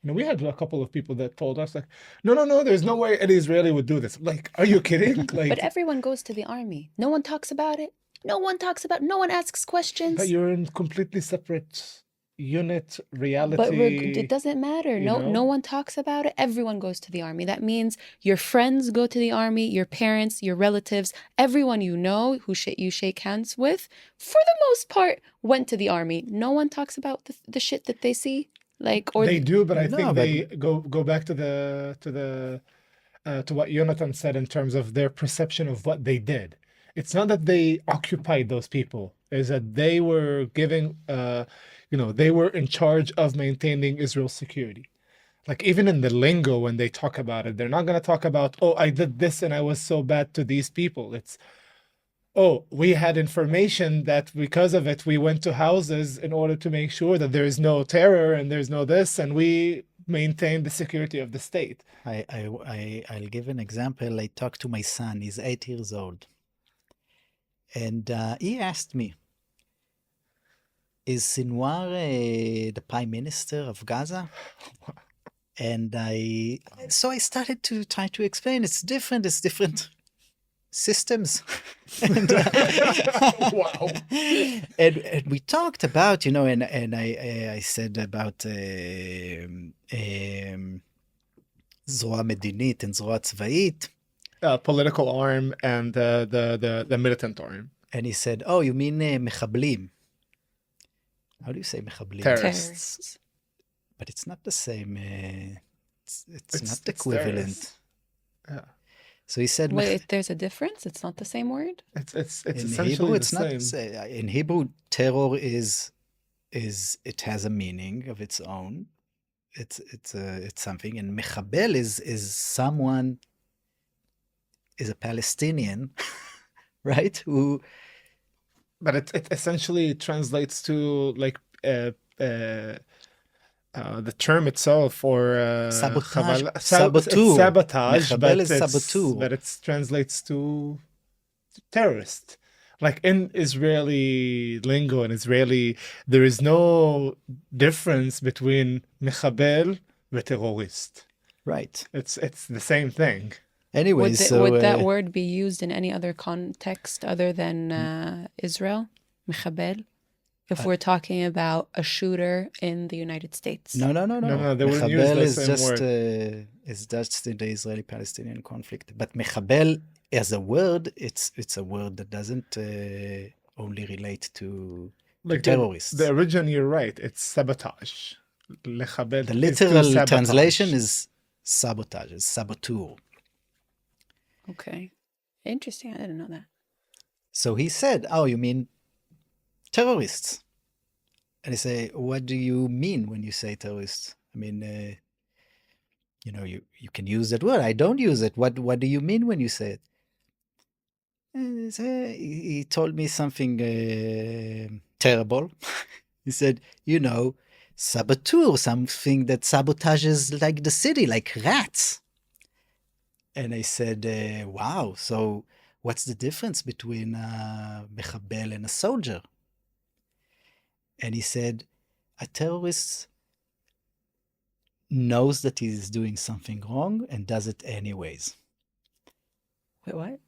You know, we had a couple of people that told us like, no, there's no way any Israeli would do this. Like, are you kidding? Like, But everyone goes to the army. No one talks about it. No one asks questions. but you're in completely separate unit reality. But it doesn't matter. you No, know? no one talks about it. Everyone goes to the army. That means your friends go to the army, your parents, your relatives, everyone you know who you shake hands with, for the most part, went to the army. No one talks about the shit that they see. Like, or They do, but I No, think but- they go back to what Yonatan said in terms of their perception of what they did. It's not that they occupied those people; is that they were giving, you know, they were in charge of maintaining Israel's security. Like even in the lingo, when they talk about it, they're not going to talk about, oh, I did this and I was so bad to these people. It's, oh, we had information that because of it, we went to houses in order to make sure that there is no terror and there's no this, and we maintain the security of the state. I'll give an example. I talked to my son. He's 8 years old, and he asked me, "Is Sinwar the prime minister of Gaza?" And I started to try to explain. It's different systems. And, Wow. and we talked about, you know, and I said about זרוע מדינית and זרוע צבאית. Political arm and the militant arm. And he said, oh, you mean מחבלים. How do you say מחבלים? Terrorists. But it's not the same. It's not It's equivalent. terrorists. Yeah. So he said, wait, there's a difference. It's not the same word. It's in essentially Hebrew, the it's same. not. In Hebrew, terror is it has a meaning of its own. It's something. And mechabel is someone, is a Palestinian, right? Who, But it essentially translates to like the term itself, or Sabotage. it's Saboteur. sabotage, Mechabel is saboteur. but it translates to terrorist. Like in Israeli lingo and Israeli, there is no difference between mechabel and terrorist. right. It's the same thing. Anyway, Would that word be used in any other context other than Israel? Mechabel? If we're talking about a shooter in the United States. No. No, they wouldn't use Mechabel the is same just word. is just in the Israeli-Palestinian conflict. But mechabel as a word, it's a word that doesn't only relate to Like terrorists. the origin, you're right. It's sabotage. Lechabel The is to literal sabotage. translation is sabotage, is saboteur. Okay. Interesting. I didn't know that. So he said, oh, you mean terrorists? And I say, what do you mean when you say terrorists? I mean, you know, you can use that word. I don't use it. What do you mean when you say it? And he told me something terrible. He said, you know, saboteur, something that sabotages like the city, like rats. And I said, wow, so what's the difference between a mechabel and a soldier? And he said, a terrorist knows that he's doing something wrong and does it anyways. Wait, what?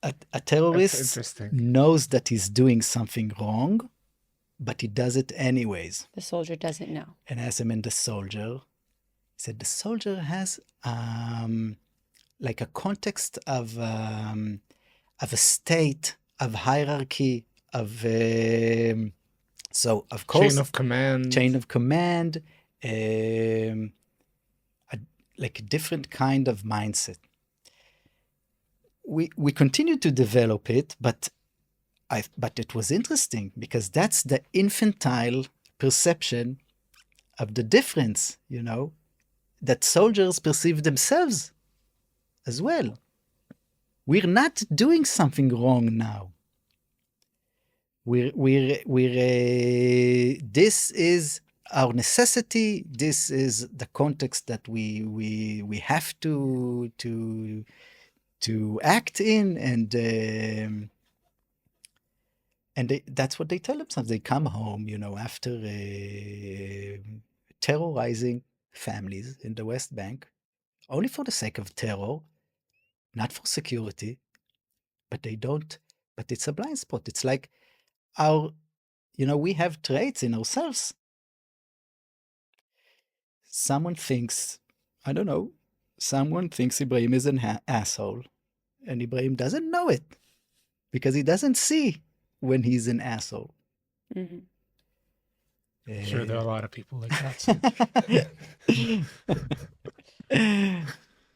A That's terrorist interesting. knows that he's doing something wrong, but he does it anyways. The soldier doesn't know. And I asked him, and the soldier, he said, the soldier has like a context of a state, of hierarchy, of So, of Chain course, of command. chain of command, like a different kind of mindset. We continue to develop it, but it was interesting because that's the infantile perception of the difference, that soldiers perceive themselves as well. We're not doing something wrong now. This is our necessity. This is the context that we have to act in, and that's what they tell themselves. They come home, after terrorizing families in the West Bank, only for the sake of terror, not for security, but it's a blind spot. It's like we have traits in ourselves. Someone thinks Ibrahim is an asshole, and Ibrahim doesn't know it because he doesn't see when he's an asshole. Mm-hmm. Sure, there are a lot of people like that.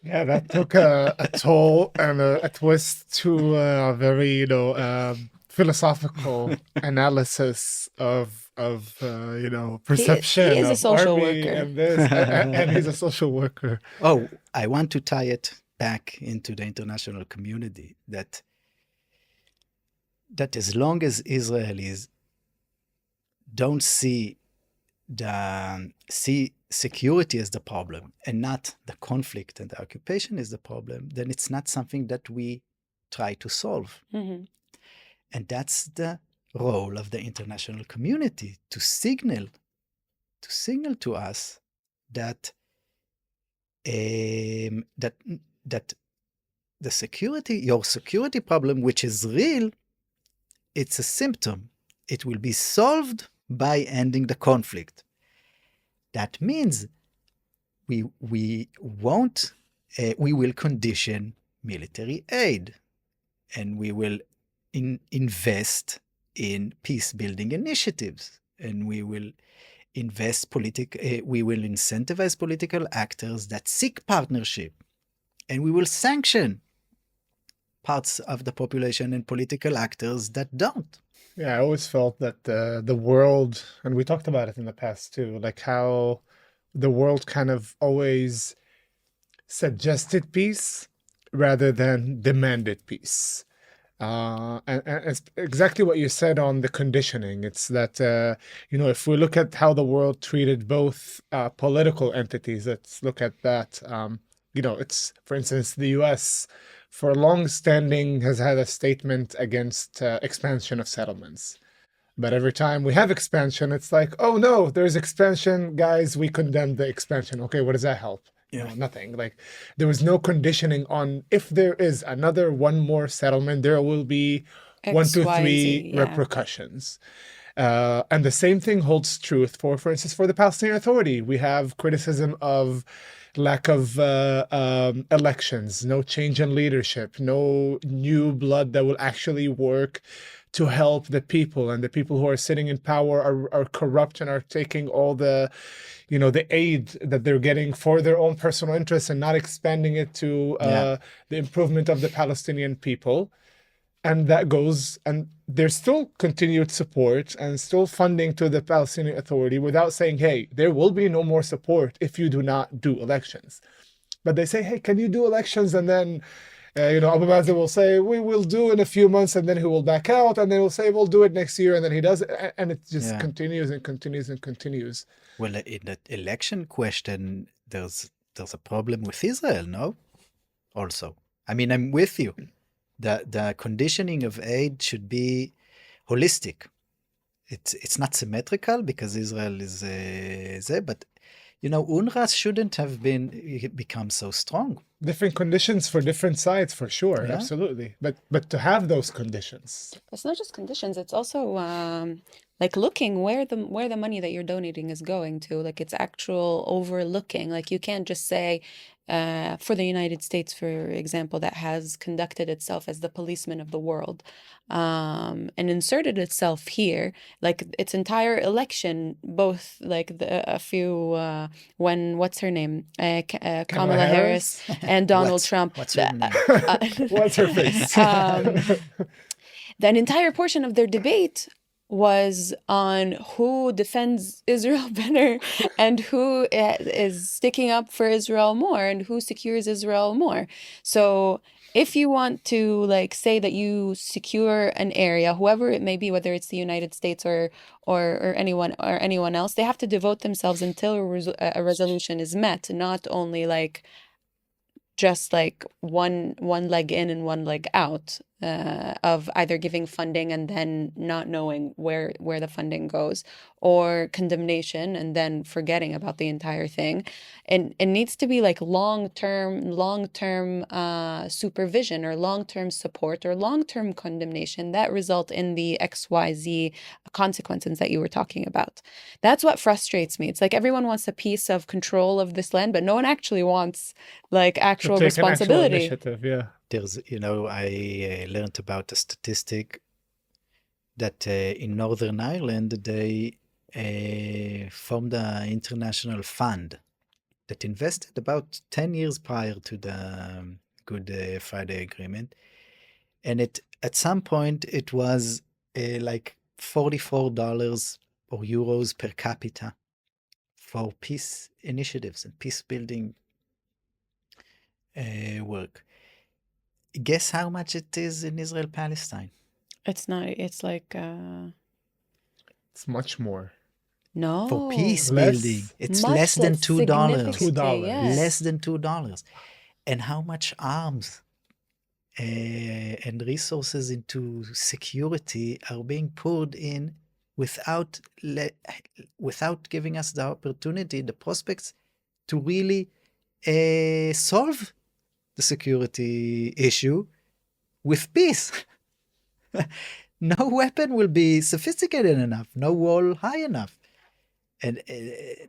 Yeah, that took a toll and a twist to a very, philosophical analysis of perception. He is a of social army worker. and this, and he's a social worker. Oh, I want to tie it back into the international community that as long as Israelis don't see security as the problem and not the conflict and the occupation is the problem, then it's not something that we try to solve. Mm-hmm. And that's the role of the international community, to signal to us that that your security problem, which is real, it's a symptom. It will be solved by ending the conflict. That means we will condition military aid, and we will invest in peace-building initiatives, and we will we will incentivize political actors that seek partnership, and we will sanction parts of the population and political actors that don't. Yeah, I always felt that the world, and we talked about it in the past too, like how the world kind of always suggested peace rather than demanded peace. And it's exactly what you said on the conditioning. It's that, if we look at how the world treated both political entities, let's look at that. It's, for instance, the US for long standing has had a statement against expansion of settlements. But every time we have expansion, it's like, oh no, there's expansion, guys, we condemn the expansion. Okay, what does that help? Yeah. Nothing. Like, there was no conditioning on if there is one more settlement, there will be X, 1, 2, 3 Y, Z, yeah. repercussions. And the same thing holds truth for instance, for the Palestinian Authority. We have criticism of lack of elections, no change in leadership, no new blood that will actually work to help the people, and the people who are sitting in power are corrupt and are taking all the aid that they're getting for their own personal interests and not expanding it to the improvement of the Palestinian people. And that goes, and there's still continued support and still funding to the Palestinian Authority without saying, hey, there will be no more support if you do not do elections. But they say, hey, can you do elections? And then Abu Mazen will say, we will do in a few months, and then he will back out, and then he'll say, we'll do it next year, and then he does it, and it just continues and continues and continues. Well, in that election question, there's a problem with Israel, no? Also, I mean, I'm with you. The conditioning of aid should be holistic. It's not symmetrical because Israel is there, but UNRWA shouldn't have become so strong. Different conditions for different sides, for sure, absolutely. But to have those conditions, it's not just conditions. It's also like looking where the money that you're donating is going to. Like, it's actual overlooking. Like, you can't just say for the United States, for example, that has conducted itself as the policeman of the world, and inserted itself here, like its entire election, both like when what's her name, Kamala Harris and Donald Trump. What's her name? What's her face? An entire portion of their debate was on who defends Israel better and who is sticking up for Israel more and who secures Israel more. So if you want to like say that you secure an area, whoever it may be, whether it's the United States or anyone else, they have to devote themselves until a resolution is met, not only like just like one leg in and one leg out, of either giving funding and then not knowing where the funding goes, or condemnation and then forgetting about the entire thing. And it needs to be like long-term supervision or long-term support or long-term condemnation that result in the XYZ consequences that you were talking about. That's what frustrates me. It's like everyone wants a piece of control of this land, but no one actually wants like actual responsibility. Initiative, yeah. There's, I learned about a statistic that in Northern Ireland, they formed an international fund that invested about 10 years prior to the Good Friday Agreement. And at some point, it was like $44 or euros per capita for peace initiatives and peace building work. Guess how much it is in Israel-Palestine? It's not, it's like It's much more. no. For peace Less. building, it's Much less than less, $2. significantly, $2. yes. Less than $2. And how much arms and resources into security are being poured in without giving us the opportunity, the prospects to really solve the security issue with peace. No weapon will be sophisticated enough, no wall high enough. And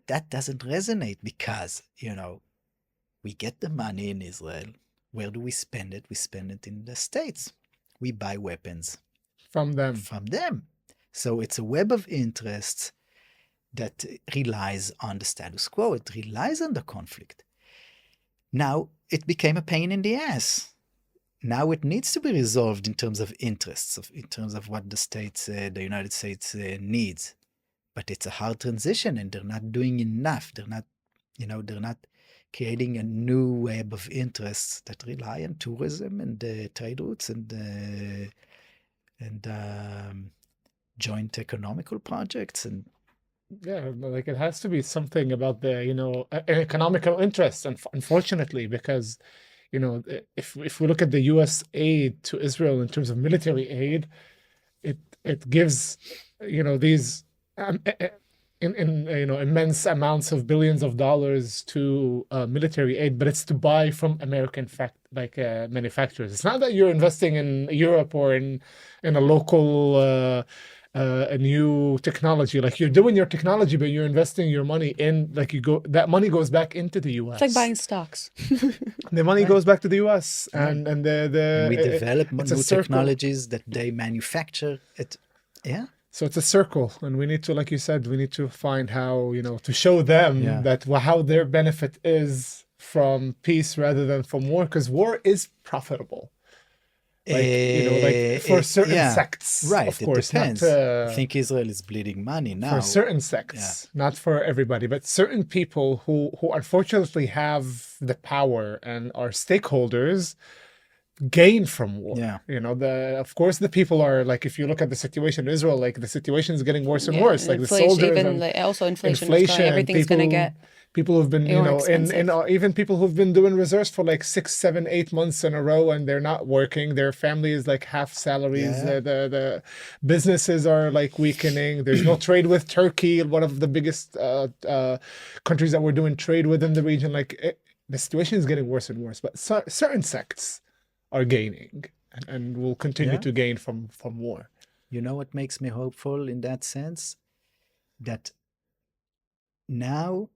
that doesn't resonate because, we get the money in Israel. Where do we spend it? We spend it in the States. We buy weapons From them. from them. So it's a web of interests that relies on the status quo. It relies on the conflict. Now it became a pain in the ass. Now it needs to be resolved in terms of interests, in terms of what the United States needs. But it's a hard transition, and they're not doing enough. They're not creating a new web of interests that rely on tourism and trade routes and joint economical projects. And Yeah, like it has to be something about the, economical interests, and unfortunately, because, if we look at the U.S. aid to Israel in terms of military aid, it gives, these immense amounts of billions of dollars to military aid, but it's to buy from American manufacturers. It's not that you're investing in Europe or in a local a new technology. Like, you're doing your technology, but you're investing your money in, that money goes back into the US. It's like buying stocks. The money goes back to the US, and we develop it's a new circle. technologies that they manufacture. Yeah. So it's a circle, and we need to, like you said, we need to find how, to show them that how their benefit is from peace rather than from war, because war is profitable. For certain sects, right? Of course, it depends. not, I think Israel is bleeding money now. for certain sects, not for everybody, but certain people who unfortunately have the power and are stakeholders gain from war. Yeah. Of course, the people are like, if you look at the situation in Israel, like the situation is getting worse and worse. Like the soldiers, even also inflation, everything's going to get. People who've been, even people who've been doing reserves for like 6, 7, 8 months in a row, and they're not working. Their family is like half salaries. Yeah. The businesses are like weakening. There's no trade with Turkey, one of the biggest countries that we're doing trade with in the region. The situation is getting worse and worse. But certain sects are gaining and will continue to gain from war. You know what makes me hopeful in that sense? That now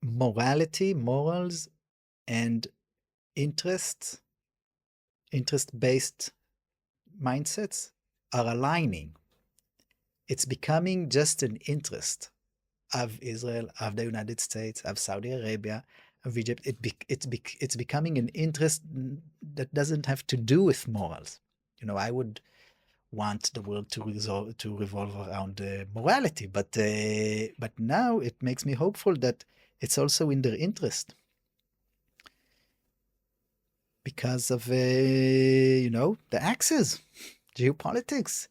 morals and interest-based mindsets are aligning. It's becoming just an interest of Israel, of the United States, of Saudi Arabia, of Egypt. It's becoming an interest that doesn't have to do with morals. I would want the world to revolve around morality, but now it makes me hopeful that it's also in their interest because of the axes, geopolitics.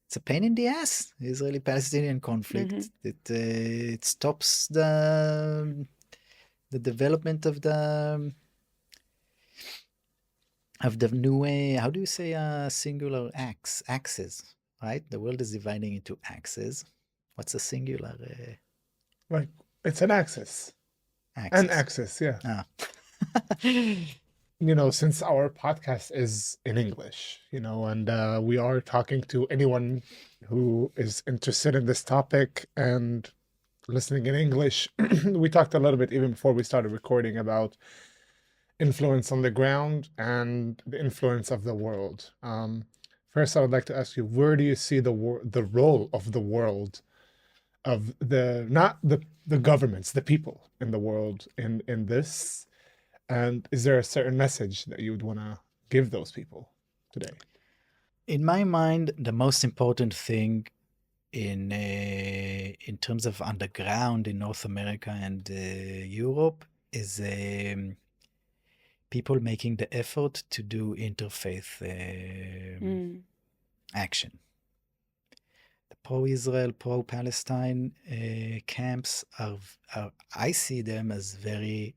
It's a pain in the ass, the Israeli-Palestinian conflict. It stops the development of the new how do you say singular axes, right? The world is dividing into axes. What's a singular? Like, it's an axis. An axis, yeah. Since our podcast is in English, and we are talking to anyone who is interested in this topic and listening in English, we talked a little bit even before we started recording about influence on the ground and the influence of the world. First, I would like to ask you, where do you see the role of the world, of not the governments, the people in the world in this? And is there a certain message that you would want to give those people today? In my mind, the most important thing in terms of underground in North America and Europe is people making the effort to do interfaith action. The pro-Israel, pro-Palestine camps are, I see them as very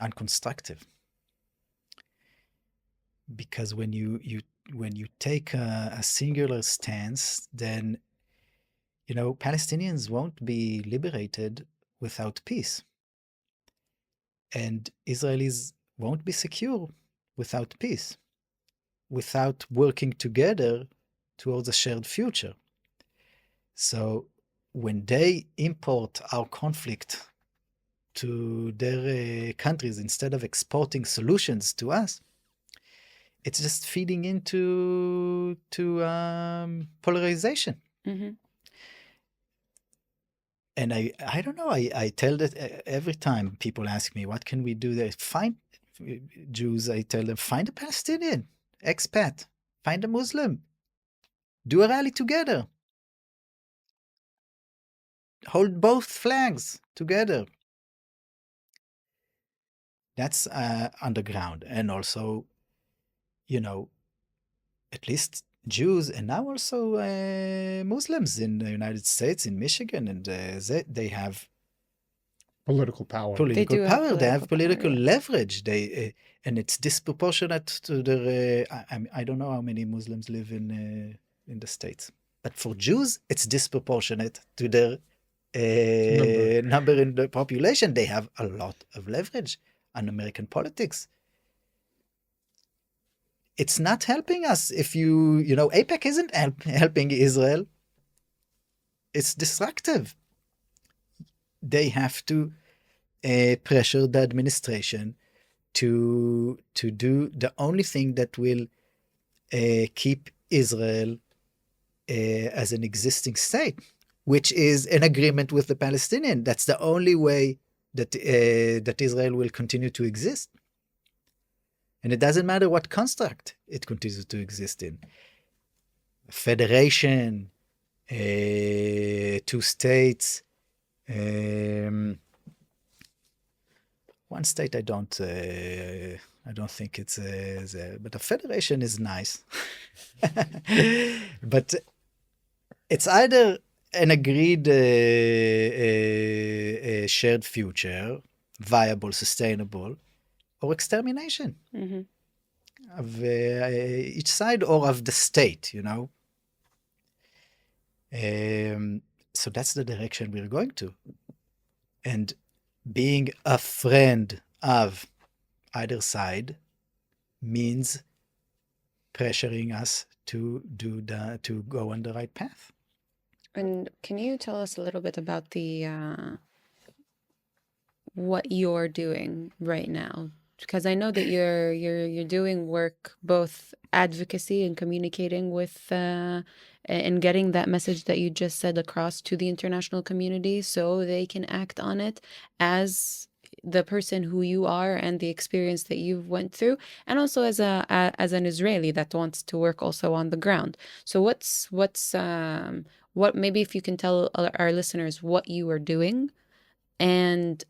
unconstructive, because when you take a singular stance, then Palestinians won't be liberated without peace, and Israelis won't be secure without peace, without working together towards a shared future. So when they import our conflict to their countries instead of exporting solutions to us, it's just feeding into polarization. And I don't know, I tell that every time people ask me, what can we do there? Find Jews, I tell them, find a Palestinian expat, find a Muslim, do a rally together, hold both flags together. That's underground. And also, at least Jews, and now also Muslims in the United States, in Michigan, and they have political power. They have political leverage. And it's disproportionate to their. I don't know how many Muslims live in the States, but for Jews, it's disproportionate to their number in the population. They have a lot of leverage on American politics. It's not helping us. If AIPAC isn't helping Israel. It's destructive. They have to pressure the administration to do the only thing that will keep Israel as an existing state, which is an agreement with the Palestinians. That's the only way that Israel will continue to exist. And it doesn't matter what construct it continues to exist in. Federation, 2 states, 1 state. I don't think it's but a federation is nice. But it's either an agreed shared future, viable, sustainable, or extermination of each side or of the state, So that's the direction we're going to. And being a friend of either side means pressuring us to go on the right path. And can you tell us a little bit about the what you're doing right now? Because I know that you're doing work, both advocacy and communicating with and getting that message that you just said across to the international community so they can act on it as the person who you are and the experience that you've went through, and also as an Israeli that wants to work also on the ground. So what maybe if you can tell our listeners what you are doing and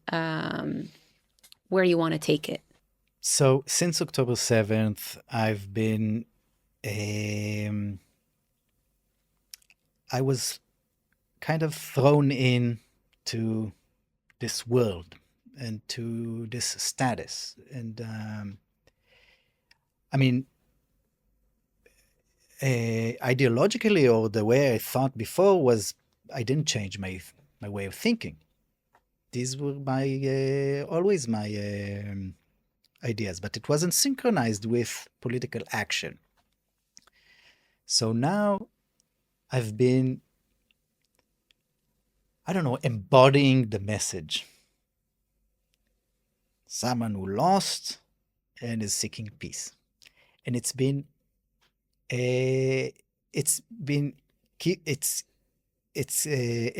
where you want to take it. So since October 7th, I've been, I was kind of thrown in to this world and to this status. And I mean, ideologically, or the way I thought before was, I didn't change my way of thinking. These were always my ideas, but it wasn't synchronized with political action. So now I've been, I don't know, embodying the message. Someone who lost and is seeking peace. And it's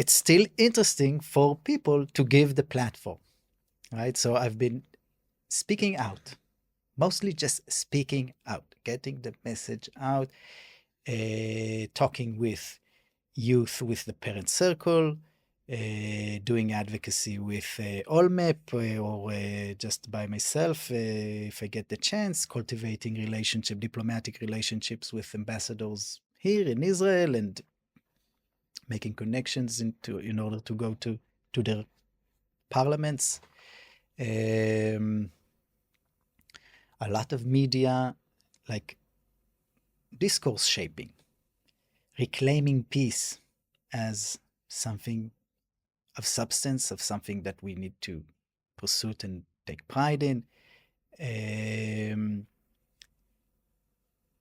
still interesting for people to give the platform, right? So I've been speaking out, mostly just speaking out, getting the message out, talking with youth, with the parent circle, doing advocacy with Olmep or just by myself, if I get the chance, cultivating diplomatic relationships with ambassadors here in Israel and making connections in order to go to their parliaments. A lot of media, like discourse shaping, reclaiming peace as something of substance, of something that we need to pursue and take pride in.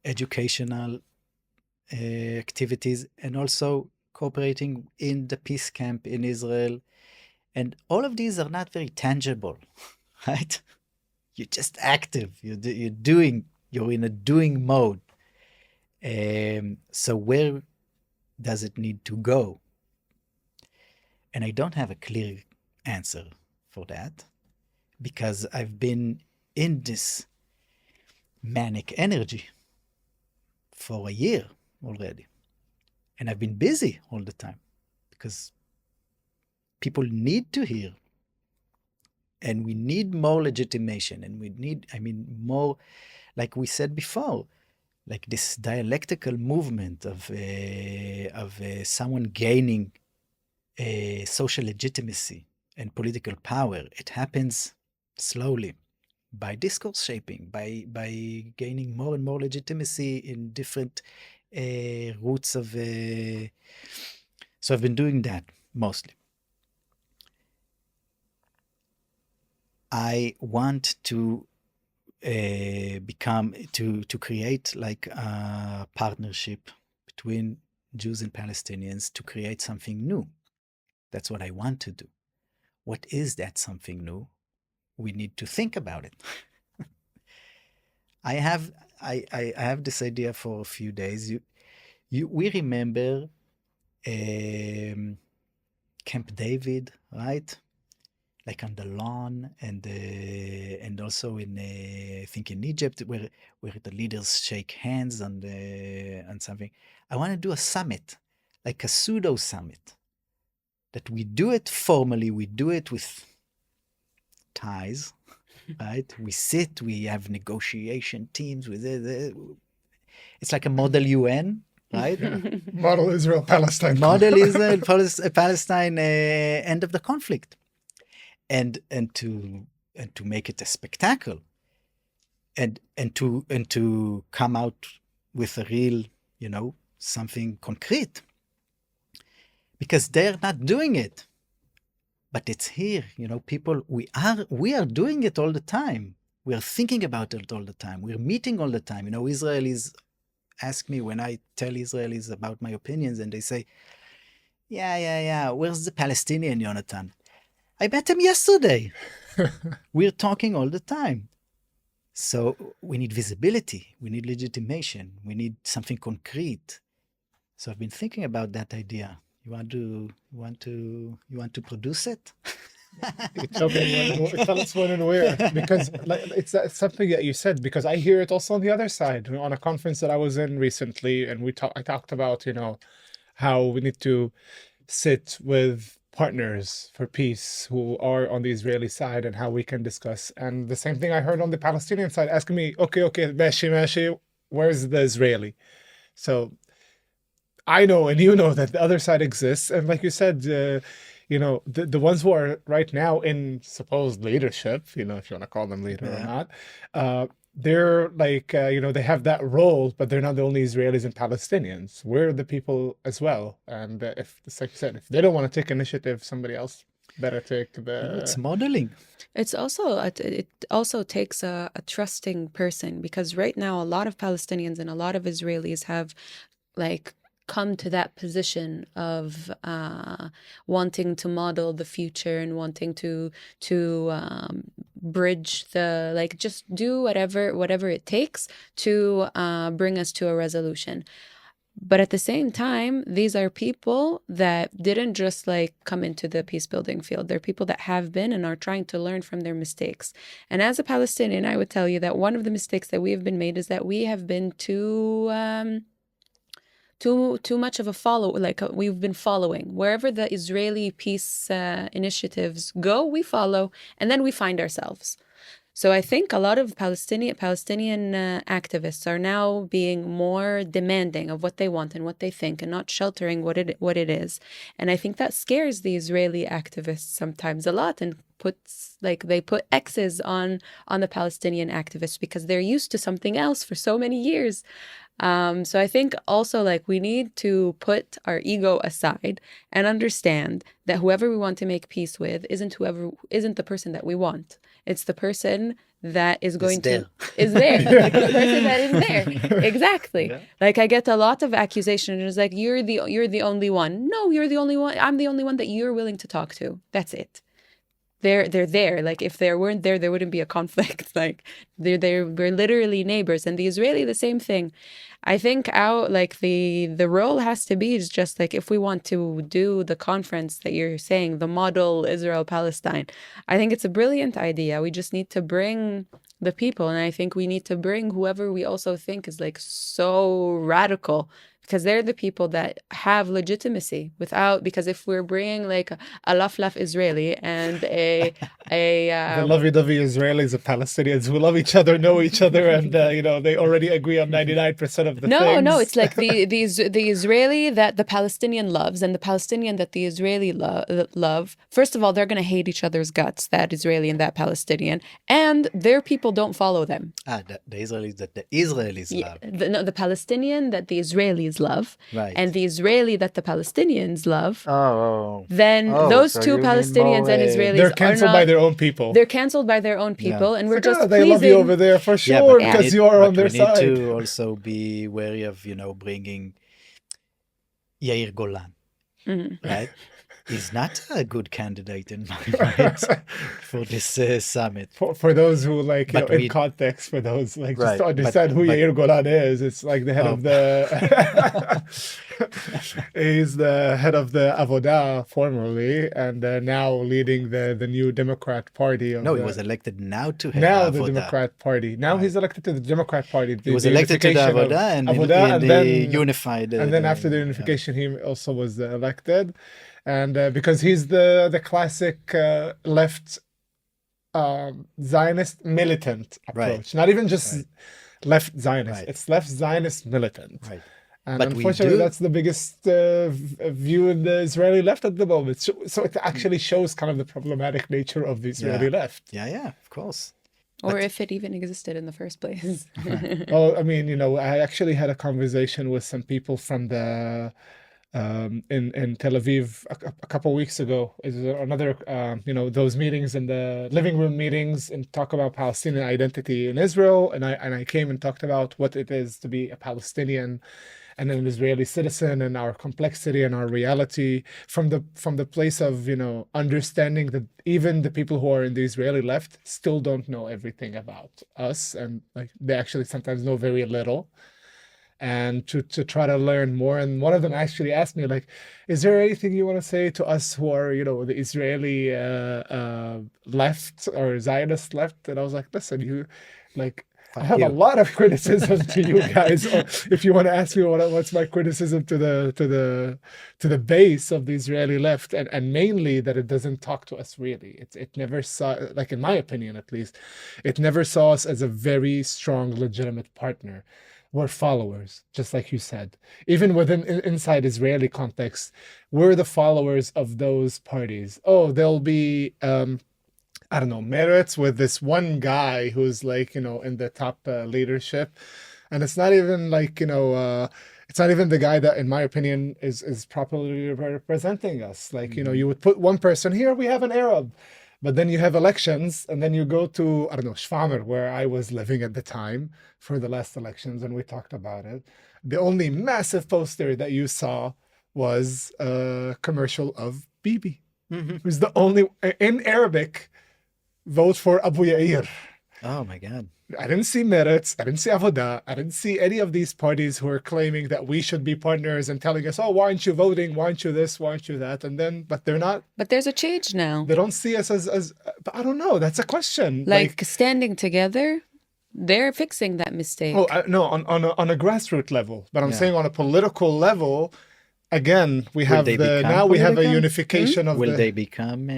Educational activities, and also cooperating in the peace camp in Israel. And all of these are not very tangible, right? You're just active. You're in a doing mode. So where does it need to go? And I don't have a clear answer for that, because I've been in this manic energy for a year already. And I've been busy all the time because people need to hear. And we need more legitimation, and we need, more, like we said before, like this dialectical movement of someone gaining social legitimacy and political power. It happens slowly by discourse shaping, by gaining more and more legitimacy in different routes of. So I've been doing that mostly. I want to create like a partnership between Jews and Palestinians to create something new. That's what I want to do. What is that something new? We need to think about it. I have this idea for a few days. We remember Camp David, right? Like on the lawn, and also in I think in Egypt, where the leaders shake hands on something. I want to do a summit, like a pseudo summit, that we do it formally. We do it with ties, right? We sit, we have negotiation teams with it. It's like a model UN, right? Model Israel Palestine. Model Israel Palestine end of the conflict. And to make it a spectacle, and to come out with a real, something concrete, because they're not doing it, but it's here. People, we are doing it all the time. We are thinking about it all the time. We're meeting all the time. Israelis ask me when I tell Israelis about my opinions, and they say, yeah, where's the Palestinian, Yonatan? I met him yesterday. We're talking all the time. So we need visibility. We need legitimation. We need something concrete. So I've been thinking about that idea. You want to produce it? Tell us when and where, because like, it's something that you said, because I hear it also on the other side. On a conference that I was in recently, and I talked about, how we need to sit with partners for peace who are on the Israeli side and how we can discuss. And the same thing I heard on the Palestinian side, asking me, okay, meshi, where's the Israeli? So I know, and that the other side exists. And like you said, the ones who are right now in supposed leadership, if you want to call them leader or not, they're like, they have that role, but they're not the only Israelis and Palestinians. We're the people as well. And if, like you said, if they don't want to take initiative, somebody else better take the... It's modeling. It's also, it also takes a trusting person, because right now a lot of Palestinians and a lot of Israelis have like come to that position of wanting to model the future and wanting to bridge the, like, just do whatever it takes to bring us to a resolution. But at the same time, these are people that didn't just like come into the peace building field. They're people that have been and are trying to learn from their mistakes. And as a Palestinian, I would tell you that one of the mistakes that we have been made is that we have been too much of a we've been following. Wherever the Israeli peace initiatives go, we follow, and then we find ourselves. So I think a lot of Palestinian activists are now being more demanding of what they want and what they think, and not sheltering what it is. And I think that scares the Israeli activists sometimes a lot, and they put X's on the Palestinian activists because they're used to something else for so many years. So I think also, like, we need to put our ego aside and understand that whoever we want to make peace with isn't the person that we want. It's the person that is going to is there. Like, the person that is there. Exactly. Yeah. Like, I get a lot of accusations. It's like, you're the only one. No, you're the only one. I'm the only one that you're willing to talk to. That's it. They're there. Like, if they weren't there, there wouldn't be a conflict. Like, we're literally neighbors. And the Israeli, the same thing. I think the role has to be is just like, if we want to do the conference that you're saying, the model Israel-Palestine, I think it's a brilliant idea. We just need to bring the people. And I think we need to bring whoever we also think is like so radical, because they're the people that have legitimacy because if we're bringing like a laf Israeli and the lovey-dovey Israelis and Palestinians who love each other, know each other, and they already agree on 99% of the things. No, it's like the Israeli that the Palestinian loves and the Palestinian that the Israeli love. First of all, they're going to hate each other's guts, that Israeli and that Palestinian, and their people don't follow them. The Israelis that the Israelis love. The Palestinian that the Israelis love, right, and the Israeli that the Palestinians love. Those so two Palestinians and Israelis, they're canceled by their own people. They're canceled by their own people, and we're just they love you over there for sure, because you are on their side. We need to also be wary of bringing Yair Golan, right? He's not a good candidate in my mind for this summit. For those who in context, for those just to understand who Yair Golan is, it's like the head of the. He's the head of the Avodah formerly, and now leading the new Democrat Party. He was elected now to head now Avodah. The Democrat Party. Now he's elected to the Democrat Party. He was elected to the Avodah and then unified. And then after the unification, he also was elected. And because he's the classic left Zionist militant approach, not even just left Zionist, it's left Zionist militant. Right. And but unfortunately, that's the biggest view in the Israeli left at the moment. So it actually shows kind of the problematic nature of the Israeli left. Yeah, of course. Or if it even existed in the first place. Well, I mean, I actually had a conversation with some people from the in Tel Aviv a couple weeks ago. Is another those meetings in the living room meetings and talk about Palestinian identity in Israel, and I came and talked about what it is to be a Palestinian and an Israeli citizen and our complexity and our reality from the place of understanding that even the people who are in the Israeli left still don't know everything about us, and like they actually sometimes know very little, and to try to learn more. And one of them actually asked me, like, is there anything you want to say to us who are the Israeli left or Zionist left? And I was like, listen, you like I have a lot of criticism to you guys. Or if you want to ask me what's my criticism to the base of the Israeli left, and mainly that it doesn't talk to us really. It never saw, like in my opinion at least, it never saw us as a very strong, legitimate partner. We're followers, just like you said. Even inside Israeli context, we're the followers of those parties. Oh, there'll be I don't know, merits with this one guy who's like, in the top leadership. And it's not even like, it's not even the guy that, in my opinion, is properly representing us. Like, you would put one person here, we have an Arab. But then you have elections, and then you go to, I don't know, Shfamer, where I was living at the time for the last elections, and we talked about it. The only massive poster that you saw was a commercial of Bibi, who's the only, in Arabic, vote for Abu Yair. Oh my God. I didn't see Meretz, I didn't see Avoda, I didn't see any of these parties who are claiming that we should be partners and telling us, oh, why aren't you voting? Why aren't you this? Why aren't you that? And then, but they're not. But there's a change now. They don't see us as but I don't know. That's a question. Like standing together, they're fixing that mistake. Oh, no, on a grassroots level. But I'm saying on a political level, again, we have now we have a unification of Will they become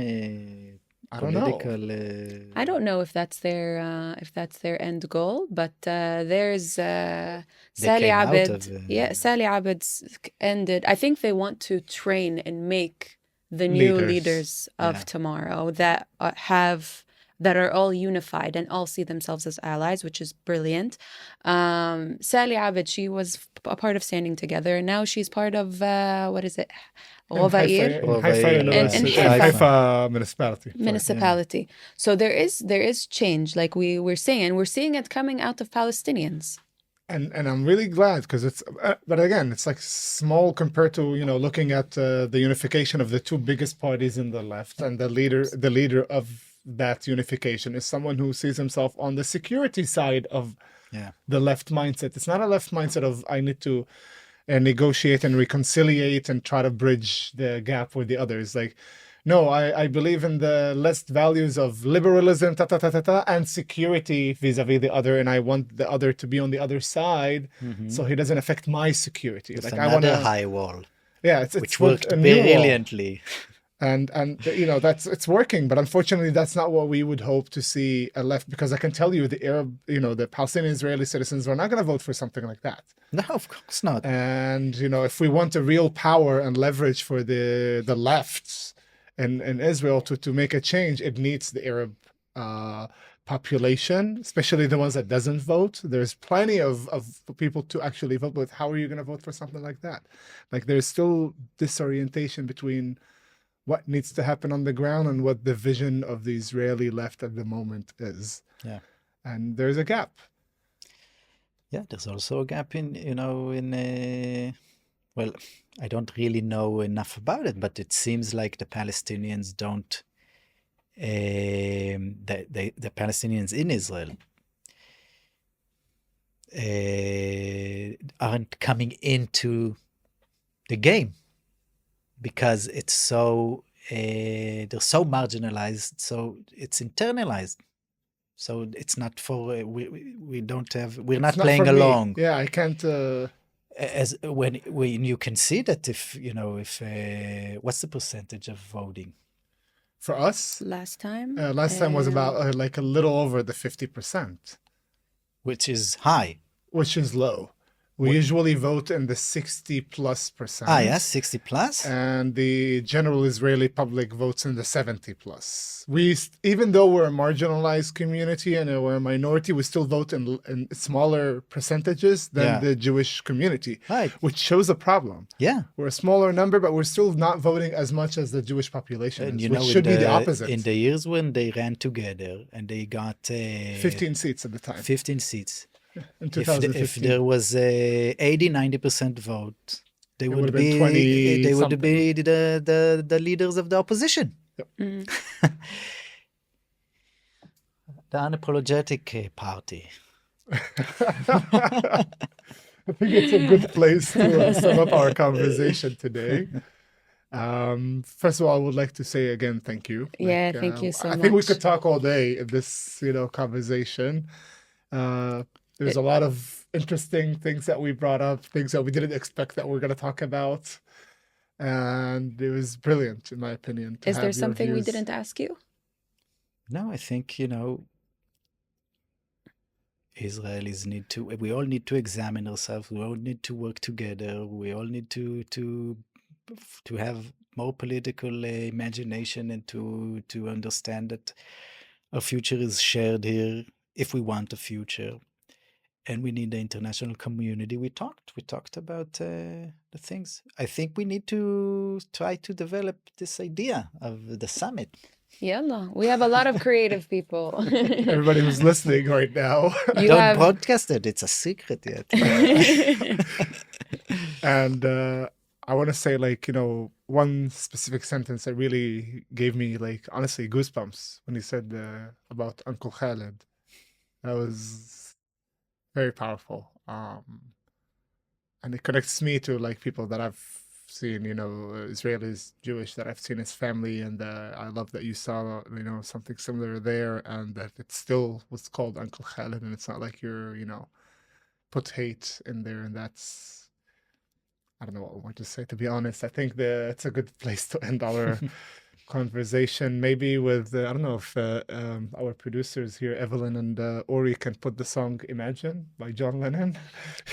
I don't know. I don't know if that's their end goal, but there's Sally Abed. Sally Abed's ended. I think they want to train and make the new leaders of tomorrow that are all unified and all see themselves as allies, which is brilliant. Sally Abed, she was a part of Standing Together, and now she's part of what is it? Haifa municipality. So there is change, like we're saying, and we're seeing it coming out of Palestinians. And I'm really glad because it's, but again, it's like small compared to looking at the unification of the two biggest parties in the left, and the leader of that unification is someone who sees himself on the security side of the left mindset. It's not a left mindset of I need to negotiate and reconciliate and try to bridge the gap with the others. Like, no, I believe in the less values of liberalism, and security vis-a-vis the other, and I want the other to be on the other side, so he doesn't affect my security. It's like another I want high wall. Yeah, which worked brilliantly. And it's working, but unfortunately that's not what we would hope to see a left, because I can tell you the Palestinian Israeli citizens are not going to vote for something like that. No, of course not. And if we want a real power and leverage for the left in Israel to make a change, it needs the Arab population, especially the ones that doesn't vote. There's plenty of people to actually vote, but how are you going to vote for something like that? Like, there's still disorientation between what needs to happen on the ground and what the vision of the Israeli left at the moment is. Yeah. And there's a gap. Yeah, there's also a gap in well, I don't really know enough about it, but it seems like the Palestinians don't, the Palestinians in Israel aren't coming into the game, because it's so they're so marginalized, so it's internalized. So it's not for we're not playing along. Yeah, I can't. As when you can see that if what's the percentage of voting for us last time? Last time was about like a little over the 50%, which is high, which is low. We usually vote in the 60+%. Yes, 60 plus. And the general Israeli public votes in the 70+. Even though we're a marginalized community and we're a minority, we still vote in smaller percentages than the Jewish community, Right. which shows a problem. Yeah. We're a smaller number, but we're still not voting as much as the Jewish population And is, you which know, should be the opposite. in the years when they ran together and they got 15 seats at the time. 15 seats. In 2015. If there was a 80-90% vote, they would have been 20 be something. the leaders of the opposition. Yep. The unapologetic party. I think it's a good place to sum up our conversation today. First of all, I would like to say again, thank you. Yeah, thank you so much. I think we could talk all day in this, conversation. There's a lot of interesting things that we brought up, things that we didn't expect that we're going to talk about. And it was brilliant, in my opinion. Is there something we didn't ask you? No, I think, Israelis we all need to examine ourselves. We all need to work together. We all need to have more political imagination and to understand that our future is shared here if we want a future. And we need the international community. We talked about the things. I think we need to try to develop this idea of the summit. Yalla. We have a lot of creative people. Everybody who's listening right now. Don't broadcast it. It's a secret yet. And I want to say, one specific sentence that really gave me, honestly, goosebumps when he said about Uncle Khaled. That was very powerful. And it connects me to people that I've seen, Israelis, Jewish, that I've seen his family. And I love that you saw, something similar there, and that it still was called Uncle Khaled. And it's not like you're, put hate in there. And that's, I don't know what more to say, to be honest. I think it's a good place to end our conversation, maybe with I don't know if our producers here, Evelyn and Ori, can put the song Imagine by John Lennon.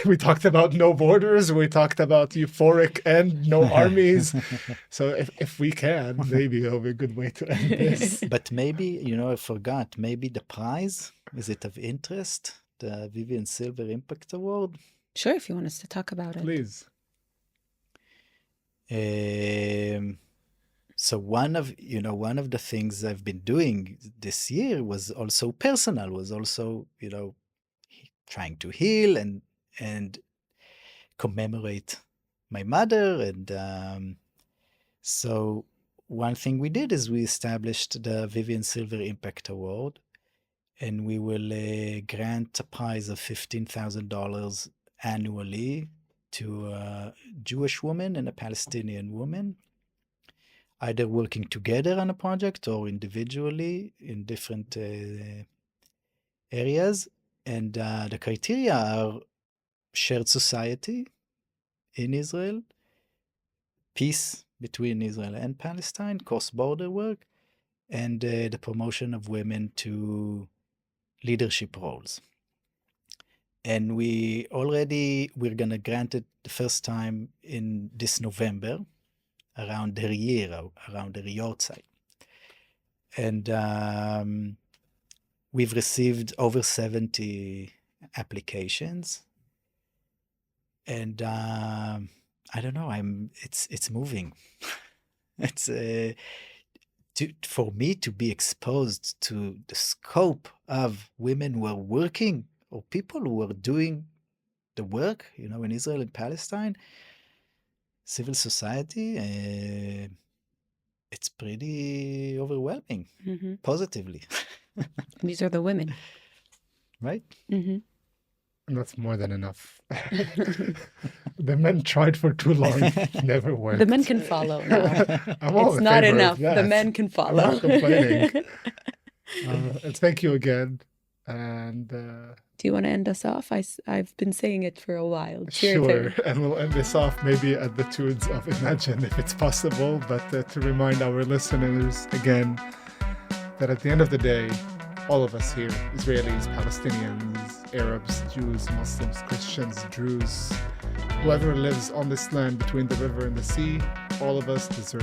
We talked about no borders, we talked about euphoric and no armies. So if we can, maybe it'll be a good way to end this. But maybe, I forgot, maybe the prize, is it of interest? The Vivian Silver Impact Award? Sure, if you want us to talk about it. Please. So one of the things I've been doing this year was also personal, was also, trying to heal and commemorate my mother. And so one thing we did is we established the Vivian Silver Impact Award, and we will grant a prize of $15,000 annually to a Jewish woman and a Palestinian woman, either working together on a project or individually in different areas. And the criteria are shared society in Israel, peace between Israel and Palestine, cross-border work, and the promotion of women to leadership roles. And we're going to grant it the first time in this November, around the year, around the Yortzeit. And we've received over 70 applications. And I don't know, it's moving. It's for me to be exposed to the scope of women who are working or people who are doing the work, in Israel and Palestine, civil society, it's pretty overwhelming, positively. These are the women. Right? Mm-hmm. And that's more than enough. The men tried for too long, never worked. The men can follow now. It's not enough. The men can follow. I'm not complaining. And thank you again. And do you want to end us off? I've been saying it for a while. Sure. And we'll end this off maybe at the tunes of Imagine, if it's possible. But to remind our listeners again that at the end of the day, all of us here, Israelis, Palestinians, Arabs, Jews, Muslims, Christians, Druze, whoever lives on this land between the river and the sea, all of us deserve